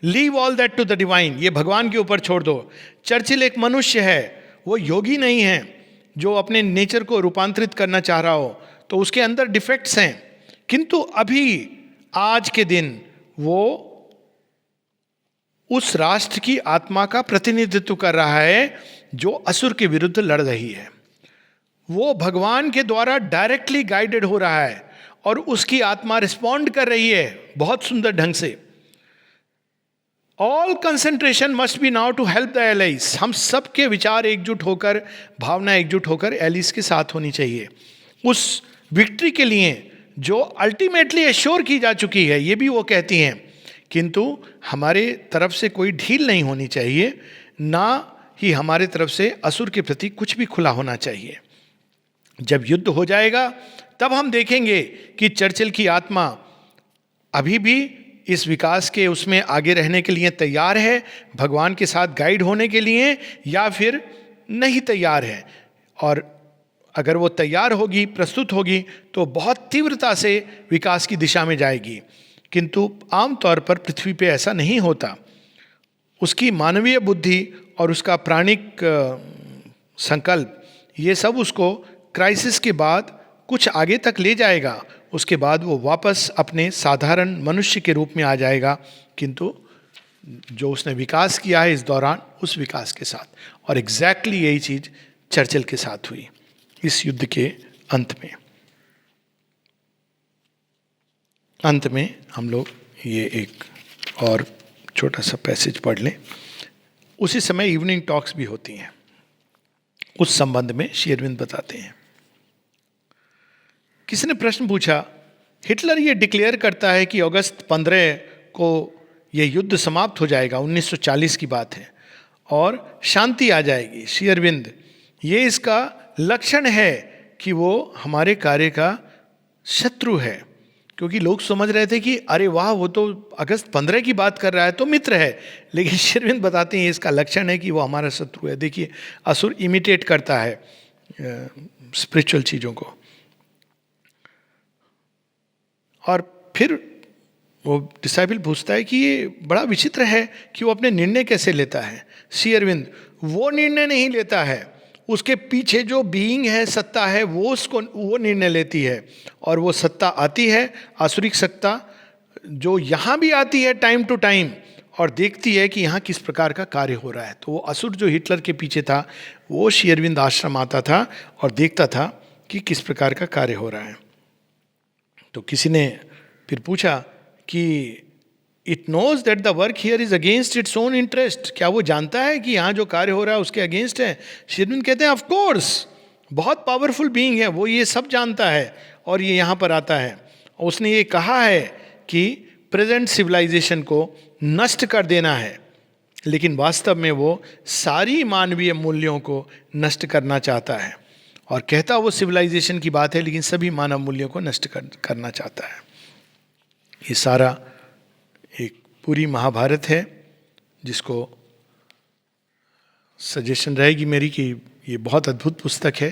leave all that to the divine, ये भगवान के ऊपर छोड़ दो। चर्चिल एक मनुष्य है, वो योगी नहीं है जो अपने नेचर को रूपांतरित करना चाह रहा हो, तो उसके अंदर डिफेक्ट्स हैं, किंतु अभी आज के दिन वो उस राष्ट्र की आत्मा का प्रतिनिधित्व कर रहा है जो असुर के विरुद्ध लड़ रही है। वो भगवान के द्वारा डायरेक्टली गाइडेड हो रहा है, और उसकी आत्मा रिस्पॉन्ड कर रही है बहुत सुंदर ढंग से। All concentration must be now to help the allies, हम सबके विचार एकजुट होकर, भावना एकजुट होकर एलिस के साथ होनी चाहिए उस विक्ट्री के लिए जो अल्टीमेटली एश्योर की जा चुकी है, ये भी वो कहती हैं। किंतु हमारे तरफ से कोई ढील नहीं होनी चाहिए, ना ही हमारे तरफ से असुर के प्रति कुछ भी खुला होना चाहिए। जब युद्ध हो जाएगा तब हम देखेंगे कि चर्चिल की आत्मा अभी भी इस विकास के उसमें आगे रहने के लिए तैयार है, भगवान के साथ गाइड होने के लिए, या फिर नहीं तैयार है। और अगर वो तैयार होगी, प्रस्तुत होगी, तो बहुत तीव्रता से विकास की दिशा में जाएगी। किंतु आमतौर पर पृथ्वी पे ऐसा नहीं होता। उसकी मानवीय बुद्धि और उसका प्राणिक संकल्प, ये सब उसको क्राइसिस के बाद कुछ आगे तक ले जाएगा। उसके बाद वो वापस अपने साधारण मनुष्य के रूप में आ जाएगा, किंतु जो उसने विकास किया है इस दौरान, उस विकास के साथ। और एग्जैक्टली यही चीज चर्चिल के साथ हुई इस युद्ध के अंत में। अंत में हम लोग ये एक और छोटा सा पैसेज पढ़ लें। उसी समय इवनिंग टॉक्स भी होती हैं, उस संबंध में श्री अरविंद बताते हैं। किसी ने प्रश्न पूछा, हिटलर ये डिक्लेयर करता है कि अगस्त 15 को यह युद्ध समाप्त हो जाएगा, 1940 की बात है, और शांति आ जाएगी। श्री अरविंद, ये इसका लक्षण है कि वो हमारे कार्य का शत्रु है, क्योंकि लोग समझ रहे थे कि अरे वाह, वो तो अगस्त 15 की बात कर रहा है तो मित्र है, लेकिन श्री अरविंद बताते हैं इसका लक्षण है कि वो हमारा शत्रु है। देखिए, असुर इमिटेट करता है स्पिरिचुअल चीज़ों को। और फिर वो डिसाइपल पूछता है कि ये बड़ा विचित्र है कि वो अपने निर्णय कैसे लेता है। श्री अरविंद वो निर्णय नहीं लेता है, उसके पीछे जो बीइंग है, सत्ता है, वो निर्णय लेती है। और वो सत्ता आती है, आसुरिक सत्ता, जो यहाँ भी आती है टाइम टू टाइम, और देखती है कि यहाँ किस प्रकार का कार्य हो रहा है। तो वो असुर जो हिटलर के पीछे था, वो श्री अरविंद आश्रम आता था और देखता था कि किस प्रकार का कार्य हो रहा है। तो किसी ने फिर पूछा कि it knows that the work here is against its own interest, क्या वो जानता है कि यहाँ जो कार्य हो रहा है उसके अगेंस्ट है? श्री अरविंद कहते हैं ऑफ कोर्स, बहुत पावरफुल बीइंग है वो, ये सब जानता है और ये यहाँ पर आता है। उसने ये कहा है कि प्रेजेंट सिविलाइजेशन को नष्ट कर देना है, लेकिन वास्तव में वो सारी मानवीय मूल्यों को नष्ट करना चाहता है। और कहता वो सिविलाइजेशन की बात है, लेकिन सभी मानव मूल्यों को नष्ट करना चाहता है। ये सारा एक पूरी महाभारत है, जिसको सजेशन रहेगी मेरी कि ये बहुत अद्भुत पुस्तक है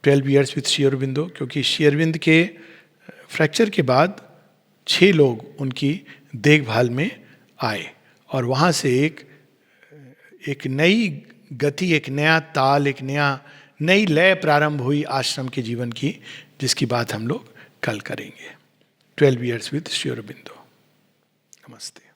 12 ईयर्स विथ श्री अरविंदो, क्योंकि श्री अरविंद के फ्रैक्चर के बाद 6 लोग उनकी देखभाल में आए और वहाँ से एक नई गति, एक नया ताल, एक नई लय प्रारंभ हुई आश्रम के जीवन की, जिसकी बात हम लोग कल करेंगे। 12 ईयर्स विथ श्री अरविंदो। नमस्ते।